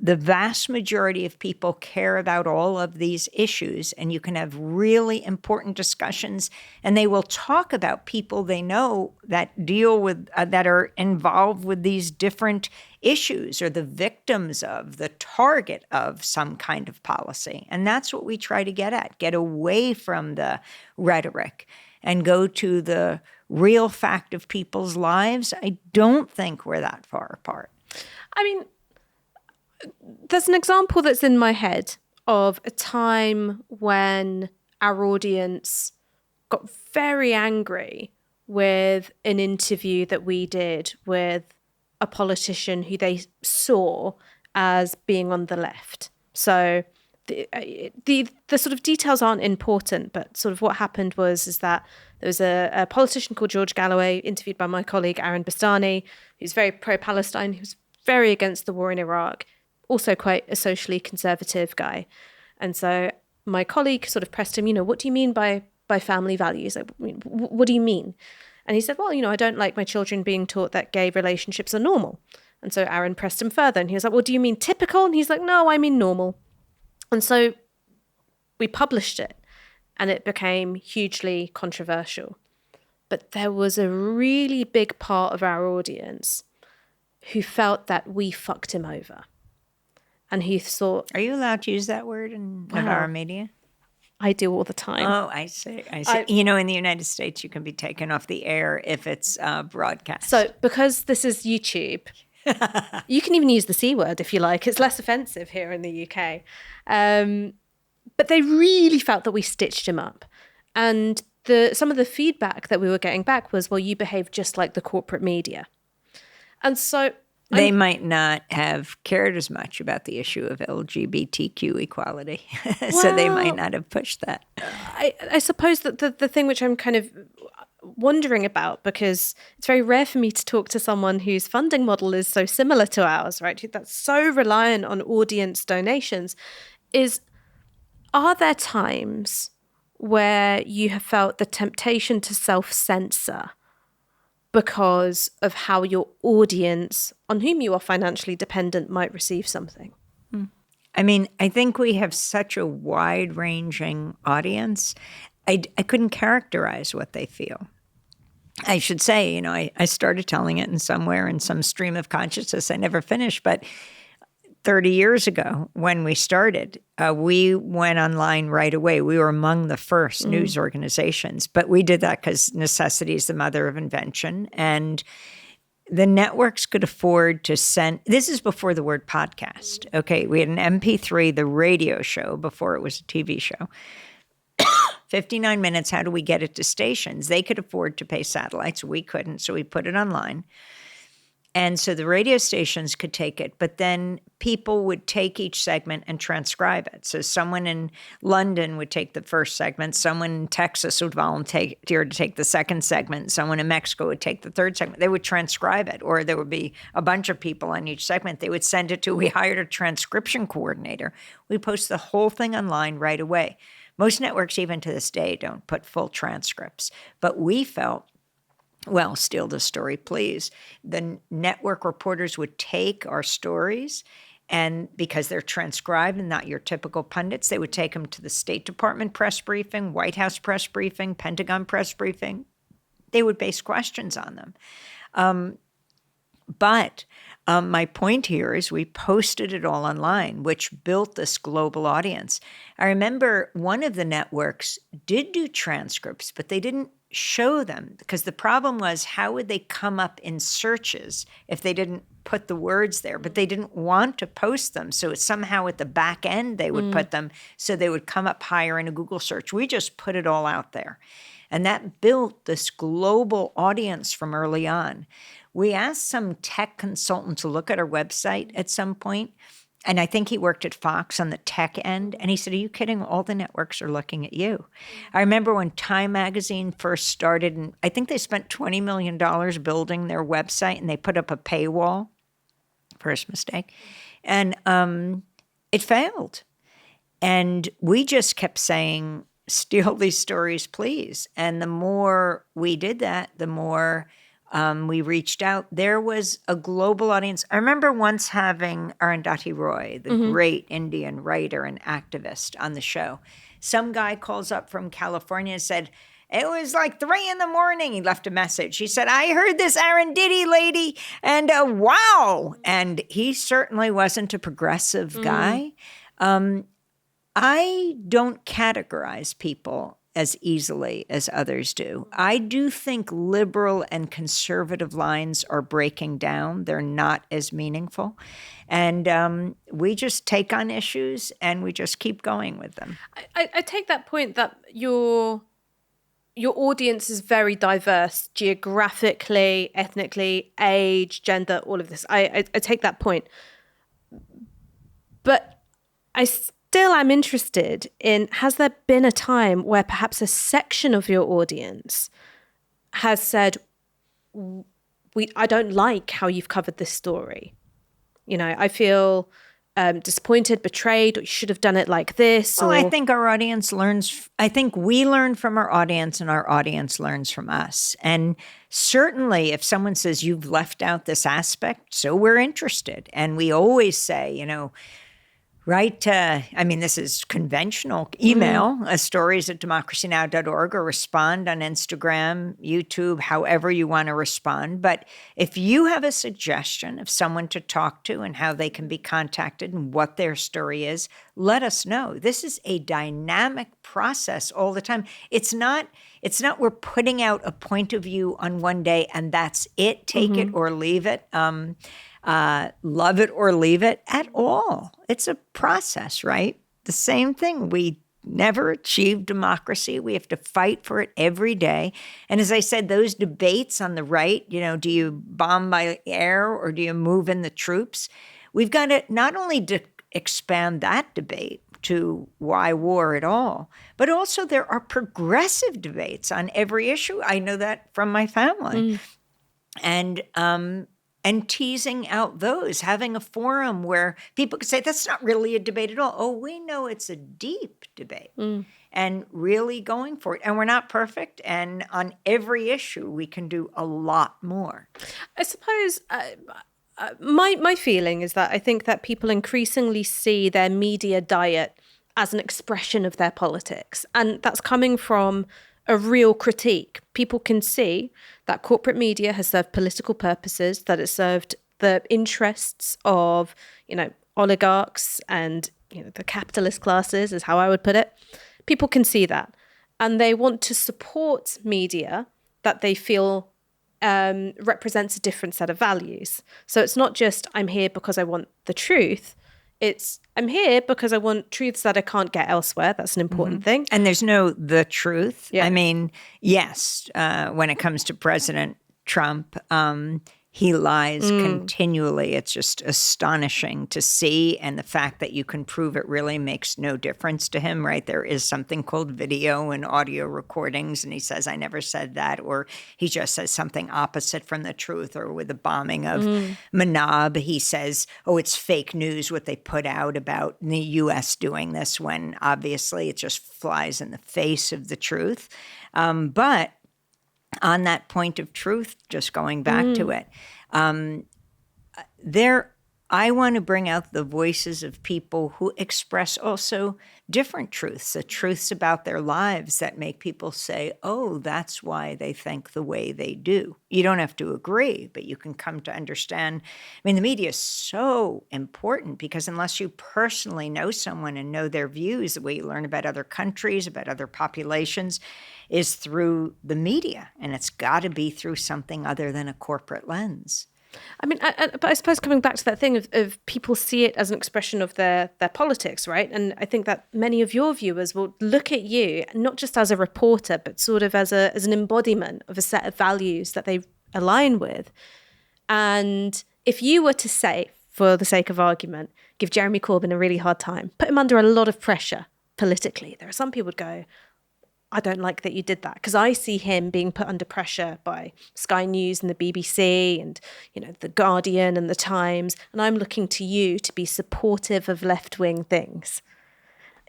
the vast majority of people care about all of these issues, and you can have really important discussions, and they will talk about people they know that deal with, that are involved with these different issues, or the victims of, the target of some kind of policy. And that's what we try to get away from the rhetoric and go to the real fact of people's lives. I don't think we're that far apart. There's an example that's in my head of a time when our audience got very angry with an interview that we did with a politician who they saw as being on the left. So the sort of details aren't important, but sort of what happened is that there was a politician called George Galloway, interviewed by my colleague Aaron Bastani, who's very pro-Palestine, who's very against the war in Iraq, also quite a socially conservative guy. And so my colleague sort of pressed him, what do you mean by family values? Like, what do you mean? And he said, well, I don't like my children being taught that gay relationships are normal. And so Aaron pressed him further, and he was like, well, do you mean typical? And he's like, no, I mean normal. And so we published it, and it became hugely controversial. But there was a really big part of our audience who felt that we fucked him over. And he thought... Are you allowed to use that word in Novara media? I do all the time. Oh, I see. In the United States, you can be taken off the air if it's broadcast. So because this is YouTube... You can even use the C word if you like. It's less offensive here in the UK. But they really felt that we stitched him up. And some of the feedback that we were getting back was, well, you behave just like the corporate media. And so... They might not have cared as much about the issue of LGBTQ equality. So they might not have pushed that. I suppose that the thing which I'm kind of wondering about, because it's very rare for me to talk to someone whose funding model is so similar to ours, right? That's so reliant on audience donations, is are there times where you have felt the temptation to self-censor because of how your audience, on whom you are financially dependent, might receive something? I mean, I think we have such a wide-ranging audience. I couldn't characterize what they feel. I should say, I started telling it in some stream of consciousness I never finished, but 30 years ago when we started, we went online right away. We were among the first news organizations, but we did that because necessity is the mother of invention. And the networks could afford to send, this is before the word podcast. Okay, we had an MP3, the radio show, before it was a TV show. 59 minutes, how do we get it to stations? They could afford to pay satellites. We couldn't, so we put it online. And so the radio stations could take it, but then people would take each segment and transcribe it. So someone in London would take the first segment, someone in Texas would volunteer to take the second segment, someone in Mexico would take the third segment. They would transcribe it, or there would be a bunch of people on each segment. They would send it to, we hired a transcription coordinator. We post the whole thing online right away. Most networks, even to this day, don't put full transcripts. But we felt, well, steal the story, please. The network reporters would take our stories, and because they're transcribed and not your typical pundits, they would take them to the State Department press briefing, White House press briefing, Pentagon press briefing. They would base questions on them. But my point here is we posted it all online, which built this global audience. I remember one of the networks did do transcripts, but they didn't show them, because the problem was, how would they come up in searches if they didn't put the words there? But they didn't want to post them, so it's somehow at the back end they would put them, so they would come up higher in a Google search. We just put it all out there, and that built this global audience from early on. We asked some tech consultant to look at our website at some point, and I think he worked at Fox on the tech end. And he said, are you kidding? All the networks are looking at you. I remember when Time Magazine first started, and I think they spent $20 million building their website, and they put up a paywall. First mistake. And it failed. And we just kept saying, steal these stories, please. And the more we did that, the more we reached out. There was a global audience. I remember once having Arundhati Roy, the great Indian writer and activist, on the show. Some guy calls up from California and said, it was like 3 a.m. He left a message. He said, I heard this Arundhati lady, and wow. And he certainly wasn't a progressive guy. I don't categorize people as easily as others do. I do think liberal and conservative lines are breaking down. They're not as meaningful. And we just take on issues and we just keep going with them. I take that point that your audience is very diverse geographically, ethnically, age, gender, all of this. I take that point. But still am interested in, has there been a time where perhaps a section of your audience has said, I don't like how you've covered this story. I feel disappointed, betrayed, or you should have done it like this. Well, I think our audience I think we learn from our audience and our audience learns from us. And certainly if someone says you've left out this aspect, so we're interested. And we always say, write, this is conventional email, stories@democracynow.org, or respond on Instagram, YouTube, however you want to respond. But if you have a suggestion of someone to talk to and how they can be contacted and what their story is, let us know. This is a dynamic process all the time. It's not we're putting out a point of view on one day and that's it, take it or leave it. Love it or leave it at all. It's a process, right? The same thing. We never achieve democracy. We have to fight for it every day. And as I said, those debates on the right, do you bomb by air or do you move in the troops? We've got to not only expand that debate to why war at all, but also there are progressive debates on every issue. I know that from my family. And teasing out those, having a forum where people could say, that's not really a debate at all. Oh, we know it's a deep debate and really going for it. And we're not perfect. And on every issue, we can do a lot more. I suppose my feeling is that I think that people increasingly see their media diet as an expression of their politics. And that's coming from a real critique. People can see that corporate media has served political purposes, that it served the interests of, oligarchs and, the capitalist classes is how I would put it. People can see that. And they want to support media that they feel represents a different set of values. So it's not just, I'm here because I want the truth. It's, I'm here because I want truths that I can't get elsewhere. That's an important thing. And there's no the truth. Yeah. Yes, when it comes to President Trump, he lies continually. It's just astonishing to see. And the fact that you can prove it really makes no difference to him, right? There is something called video and audio recordings. And he says, I never said that. Or he just says something opposite from the truth. Or with the bombing of Manab, he says, oh, it's fake news what they put out about the U.S. doing this, when obviously it just flies in the face of the truth. But on that point of truth, just going back to it, I want to bring out the voices of people who express also different truths, the truths about their lives that make people say, oh, that's why they think the way they do. You don't have to agree, but you can come to understand. The media is so important because unless you personally know someone and know their views, the way you learn about other countries, about other populations, is through the media. And it's got to be through something other than a corporate lens. But I suppose coming back to that thing of people see it as an expression of their politics, right? And I think that many of your viewers will look at you not just as a reporter, but sort of as an embodiment of a set of values that they align with. And if you were to say, for the sake of argument, give Jeremy Corbyn a really hard time, put him under a lot of pressure politically, there are some people would go, I don't like that you did that, because I see him being put under pressure by Sky News and the BBC and, the Guardian and the Times. And I'm looking to you to be supportive of left-wing things.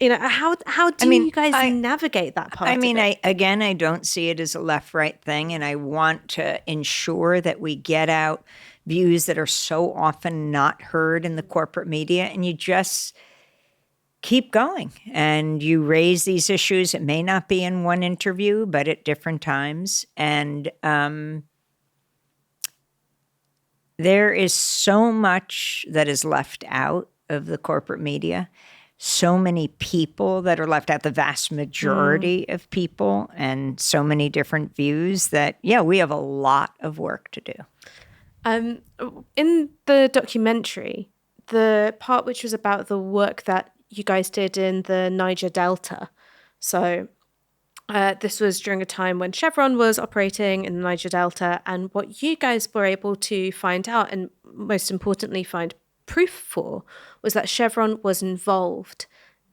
How do you guys navigate that part of it? I don't see it as a left-right thing. And I want to ensure that we get out views that are so often not heard in the corporate media. And you just keep going and you raise these issues. It may not be in one interview, but at different times. And there is so much that is left out of the corporate media. So many people that are left out, the vast majority of people, and so many different views that, we have a lot of work to do. In the documentary, the part which was about the work that you guys did in the Niger Delta. So this was during a time when Chevron was operating in the Niger Delta, and what you guys were able to find out, and most importantly find proof for, was that Chevron was involved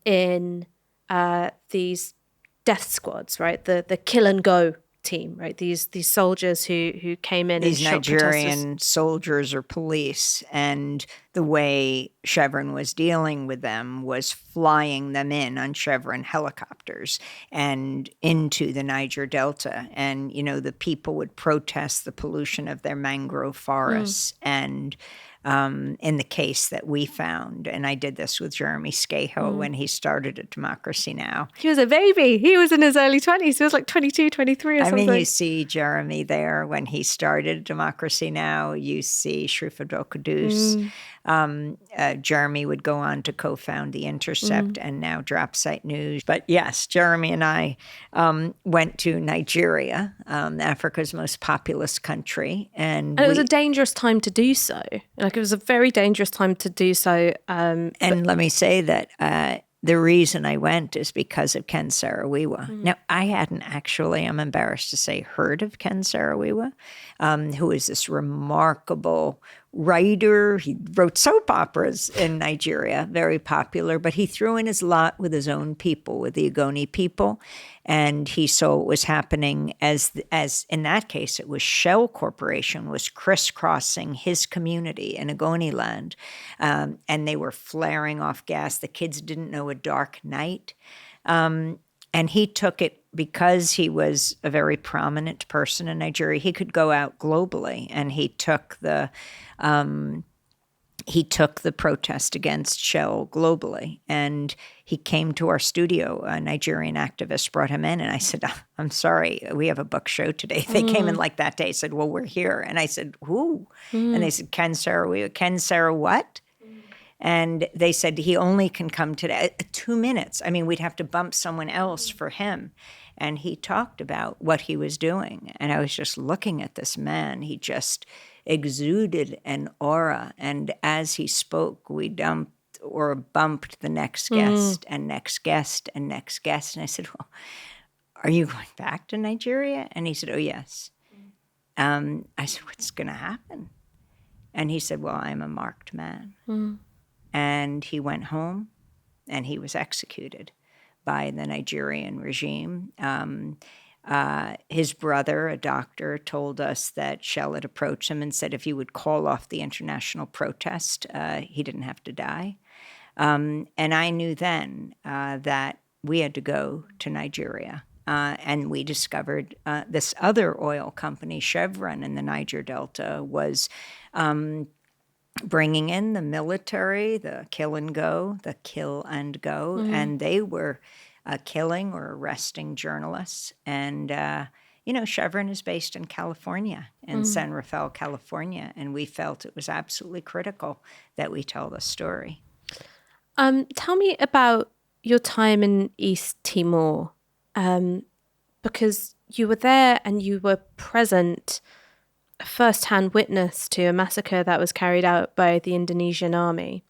in these death squads, right? The kill and go team, right? These soldiers who came in these and shot protesters. Nigerian soldiers or police, and the way Chevron was dealing with them was flying them in on Chevron helicopters and into the Niger Delta. And, you know, the people would protest the pollution of their mangrove forests. And in the case that we found, and I did this with Jeremy Scahill when he started at Democracy Now! He was a baby. He was in his early 20s. He was like 22, 23 or something. I mean, you see Jeremy there when he started Democracy Now! You see Shrifadol Kudus. Jeremy would go on to co-found The Intercept and now Dropsite News. But yes, Jeremy and I went to Nigeria, Africa's most populous country. And it was a dangerous time to do so. Like, it was a very dangerous time to do so. And let me say that the reason I went is because of Ken Saro-Wiwa. Now, I hadn't actually, I'm embarrassed to say, heard of Ken Saro-Wiwa, who is this remarkable writer. He wrote soap operas in Nigeria, very popular, but he threw in his lot with his own people, with the Ogoni people. And he saw what was happening as in that case, it was Shell Corporation was crisscrossing his community in Ogoni land. And they were flaring off gas. The kids didn't know a dark night. And he took it because he was a very prominent person in Nigeria. He could go out globally, and he took the protest against Shell globally. And he came to our studio. A Nigerian activist brought him in, and I said, "I'm sorry, we have a book show today." They came in like that day, said, "Well, we're here." And I said, "Who?" And they said, "Ken Saro-Wiwa." "Ken Saro what?" And they said, "He only can come today." 2 minutes. I mean, we'd have to bump someone else for him. And he talked about what he was doing. And I was just looking at this man. He just exuded an aura. And as he spoke, we bumped the next guest and next guest and next guest. And I said, "Well, are you going back to Nigeria?" And he said, "Oh, yes." I said, "What's going to happen?" And he said, "Well, I'm a marked man." And he went home, and he was executed by the Nigerian regime. His brother, a doctor, told us that Shell had approached him and said if he would call off the international protest, he didn't have to die. And I knew then that we had to go to Nigeria. And we discovered this other oil company, Chevron, in the Niger Delta, was bringing in the military, the kill and go, and they were killing or arresting journalists. And, Chevron is based in California, in San Rafael, California, and we felt it was absolutely critical that we tell the story. Tell me about your time in East Timor, because you were there and you were present, a first-hand witness to a massacre that was carried out by the Indonesian army.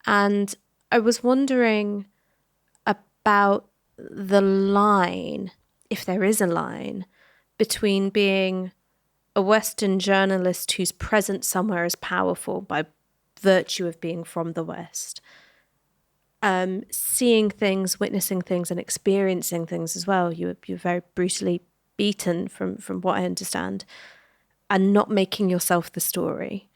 And I was wondering about the line, if there is a line, between being a Western journalist whose presence somewhere is powerful by virtue of being from the West, seeing things, witnessing things, and experiencing things as well. You're very brutally beaten, from what I understand, and not making yourself the story.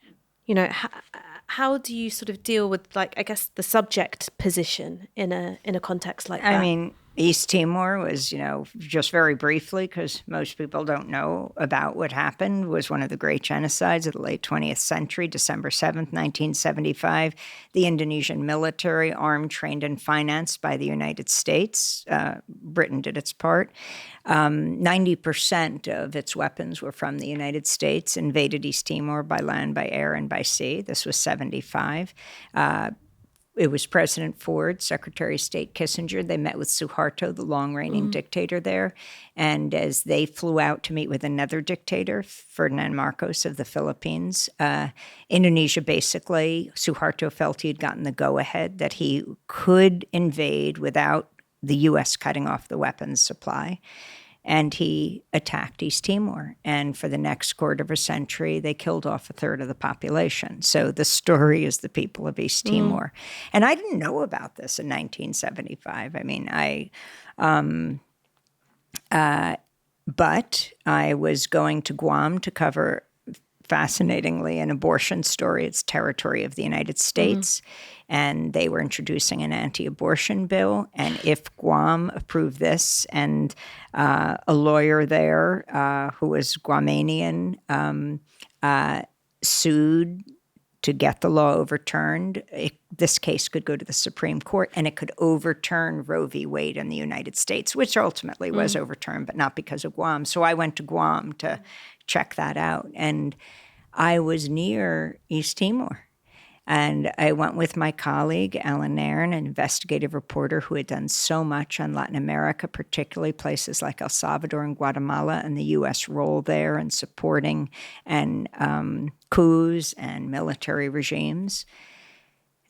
How do you sort of deal with, like, I guess, the subject position in a context like that? I mean, East Timor was, just very briefly, because most people don't know about what happened, was one of the great genocides of the late 20th century, December 7th, 1975. The Indonesian military, armed, trained, and financed by the United States. Britain did its part. 90% of its weapons were from the United States, invaded East Timor by land, by air, and by sea. This was 75. It was President Ford, Secretary of State Kissinger. They met with Suharto, the long-reigning dictator there. And as they flew out to meet with another dictator, Ferdinand Marcos of the Philippines, Indonesia basically, Suharto felt he had gotten the go-ahead that he could invade without the U.S. cutting off the weapons supply. And he attacked East Timor. And for the next quarter of a century, they killed off a third of the population. So the story is the people of East Timor. And I didn't know about this in 1975. I mean, but I was going to Guam to cover, fascinatingly, an abortion story. It's territory of the United States. And they were introducing an anti-abortion bill. And if Guam approved this, and a lawyer there who was Guamanian sued to get the law overturned, this case could go to the Supreme Court, and it could overturn Roe v. Wade in the United States, which ultimately was overturned, but not because of Guam. So I went to Guam to check that out. And I was near East Timor. And I went with my colleague, Alan Nairn, an investigative reporter who had done so much on Latin America, particularly places like El Salvador and Guatemala, and the U.S. role there in supporting and coups and military regimes.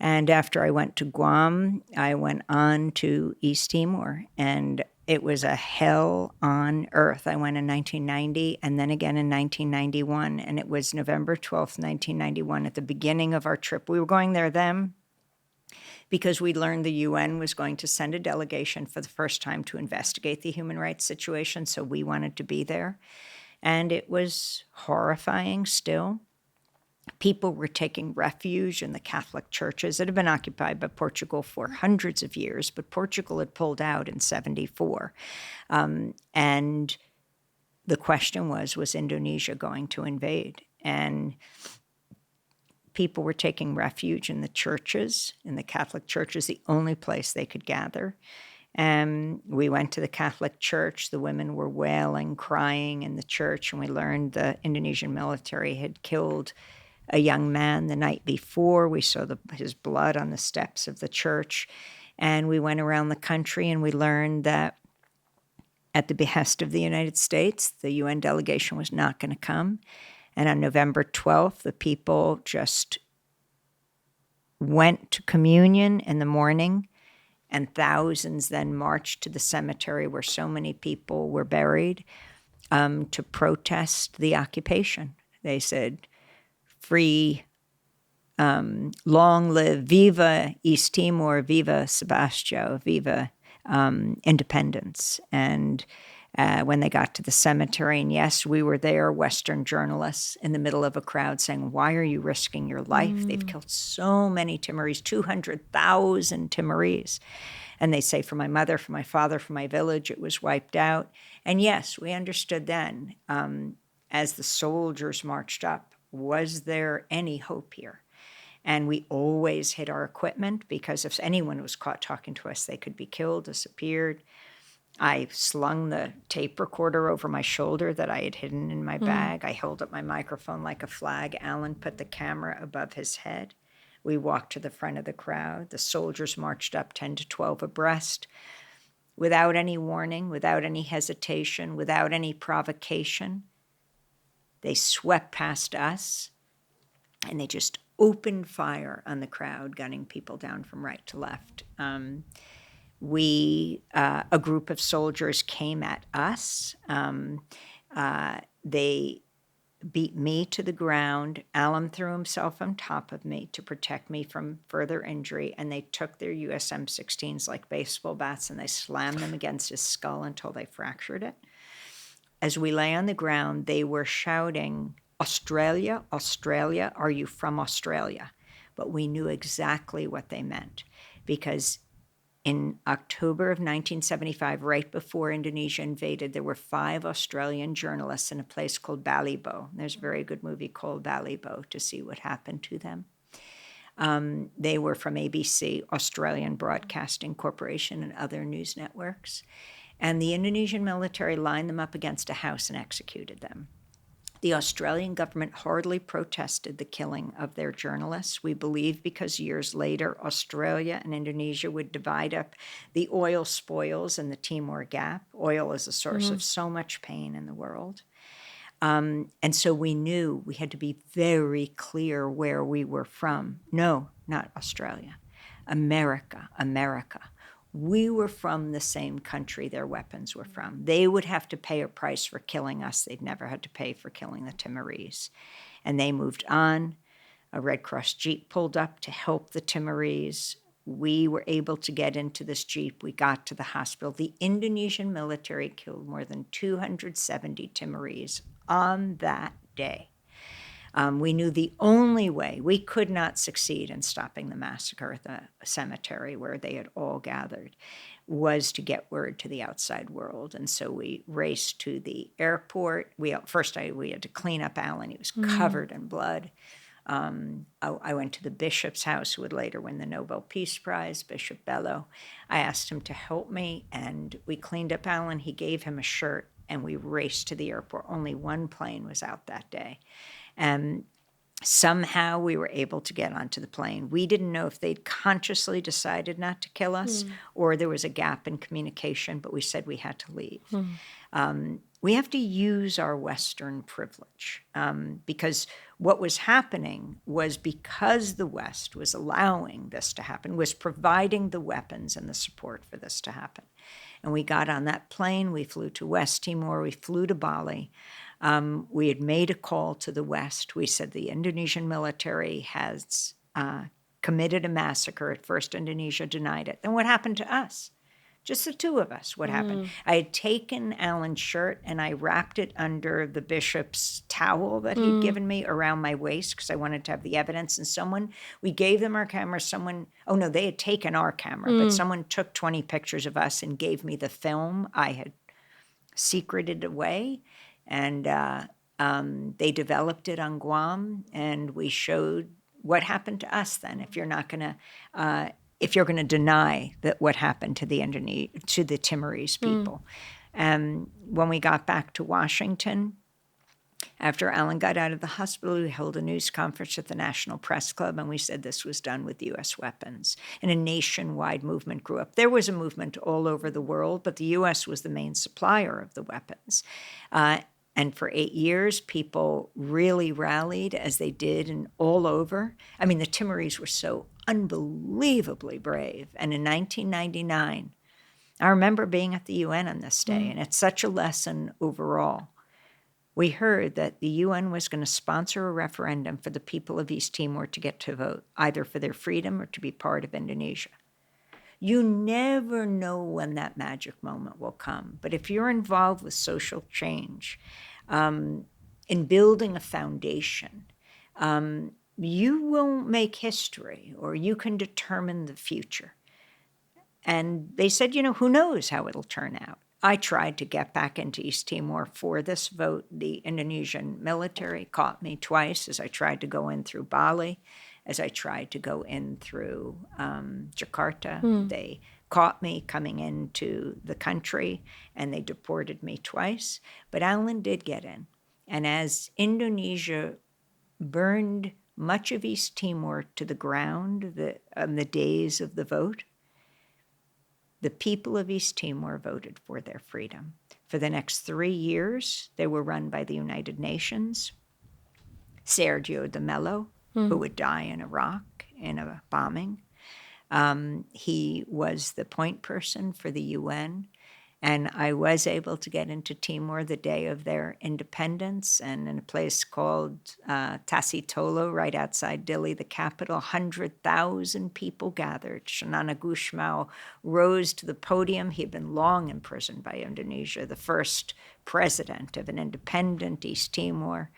And after I went to Guam, I went on to East Timor, and it was a hell on earth. I went in 1990 and then again in 1991, and it was November 12th, 1991, at the beginning of our trip. We were going there then because we learned the UN was going to send a delegation for the first time to investigate the human rights situation, so we wanted to be there. And it was horrifying still. People were taking refuge in the Catholic churches that had been occupied by Portugal for hundreds of years, but Portugal had pulled out in 1974. And the question was Indonesia going to invade? And people were taking refuge in the churches, in the Catholic churches, the only place they could gather. And we went to the Catholic church. The women were wailing, crying in the church, and we learned the Indonesian military had killed a young man the night before. We saw his blood on the steps of the church. And we went around the country and we learned that at the behest of the United States, the UN delegation was not going to come. And on November 12th, the people just went to communion in the morning, and thousands then marched to the cemetery where so many people were buried to protest the occupation. They said, free, long live, viva East Timor, viva Sebastião, viva independence. And when they got to the cemetery, and yes, we were there, Western journalists, in the middle of a crowd saying, why are you risking your life? They've killed so many Timorese, 200,000 Timorese. And they say, for my mother, for my father, for my village, it was wiped out. And yes, we understood then, as the soldiers marched up, was there any hope here? And we always hid our equipment because if anyone was caught talking to us, they could be killed, disappeared. I slung the tape recorder over my shoulder that I had hidden in my bag. I held up my microphone like a flag. Alan put the camera above his head. We walked to the front of the crowd. The soldiers marched up 10 to 12 abreast without any warning, without any hesitation, without any provocation. They swept past us, and they just opened fire on the crowd, gunning people down from right to left. A group of soldiers came at us. They beat me to the ground. Alan threw himself on top of me to protect me from further injury, and they took their US M16s like baseball bats, and they slammed them against his skull until they fractured it. As we lay on the ground, they were shouting, Australia, Australia, are you from Australia? But we knew exactly what they meant, because in October of 1975, right before Indonesia invaded, there were 5 Australian journalists in a place called Balibo. There's a very good movie called Balibo to see what happened to them. They were from ABC, Australian Broadcasting Corporation, and other news networks. And the Indonesian military lined them up against a house and executed them. The Australian government hardly protested the killing of their journalists. We believe because years later, Australia and Indonesia would divide up the oil spoils in the Timor Gap. Oil is a source of so much pain in the world. And so we knew we had to be very clear where we were from. No, not Australia. America, America. we were from the same country their weapons were from. They would have to pay a price for killing us. They'd never had to pay for killing the Timorese. And they moved on. A Red Cross Jeep pulled up to help the Timorese. We were able to get into this Jeep. We got to the hospital. The Indonesian military killed more than 270 Timorese on that day. We knew the only way, we could not succeed in stopping the massacre at the cemetery where they had all gathered, was to get word to the outside world. And so we raced to the airport. We had to clean up Alan. He was covered in blood. I went to the bishop's house, who would later win the Nobel Peace Prize, Bishop Bello. I asked him to help me, and we cleaned up Alan. He gave him a shirt, and we raced to the airport. Only one plane was out that day. And somehow we were able to get onto the plane. We didn't know if they'd consciously decided not to kill us or there was a gap in communication, but we said we had to leave. We have to use our Western privilege because what was happening was, because the West was allowing this to happen, was providing the weapons and the support for this to happen. And we got on that plane. We flew to West Timor. We flew to Bali. We had made a call to the West. We said the Indonesian military has committed a massacre. At first, Indonesia denied it. Then what happened to us? Just the two of us. What happened? I had taken Alan's shirt and I wrapped it under the bishop's towel that he'd given me around my waist because I wanted to have the evidence. And we gave them our camera. They had taken our camera, but someone took 20 pictures of us and gave me the film I had secreted away. And they developed it on Guam, and we showed what happened to us then. If you're going to deny that what happened to the Timorese people. When we got back to Washington, after Alan got out of the hospital, we held a news conference at the National Press Club, and we said this was done with U.S. weapons. And a nationwide movement grew up. There was a movement all over the world, but the U.S. was the main supplier of the weapons. And for 8 years, people really rallied, as they did, and all over. I mean, the Timorese were so unbelievably brave. And in 1999, I remember being at the UN on this day, and it's such a lesson overall. We heard that the UN was going to sponsor a referendum for the people of East Timor to get to vote, either for their freedom or to be part of Indonesia. You never know when that magic moment will come. But if you're involved with social change, in building a foundation, you will make history, or you can determine the future. And they said, who knows how it'll turn out. I tried to get back into East Timor for this vote. The Indonesian military caught me twice as I tried to go in through Bali, as I tried to go in through Jakarta. They caught me coming into the country, and they deported me twice. But Alan did get in. And as Indonesia burned much of East Timor to the ground on the days of the vote, the people of East Timor voted for their freedom. For the next 3 years, they were run by the United Nations. Sergio de Mello, who would die in Iraq in a bombing, he was the point person for the UN. And I was able to get into Timor the day of their independence, and in a place called Tasitolo, right outside Dili, the capital, 100,000 people gathered. Shanana Gusmao rose to the podium. He had been long imprisoned by Indonesia, the first president of an independent East Timor,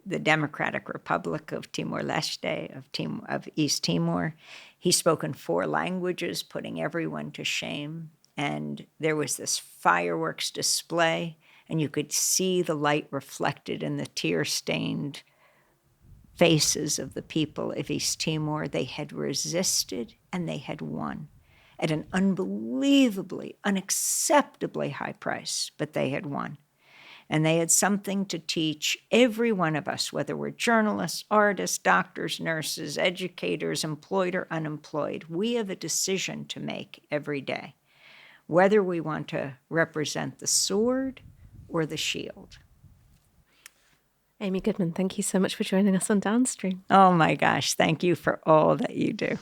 the Democratic Republic of Timor-Leste, of East Timor. He spoke in 4 languages, putting everyone to shame. And there was this fireworks display, and you could see the light reflected in the tear-stained faces of the people of East Timor. They had resisted, and they had won at an unbelievably, unacceptably high price, but they had won. And they had something to teach every one of us, whether we're journalists, artists, doctors, nurses, educators, employed or unemployed. We have a decision to make every day, whether we want to represent the sword or the shield. Amy Goodman, thank you so much for joining us on Downstream. Oh my gosh, thank you for all that you do.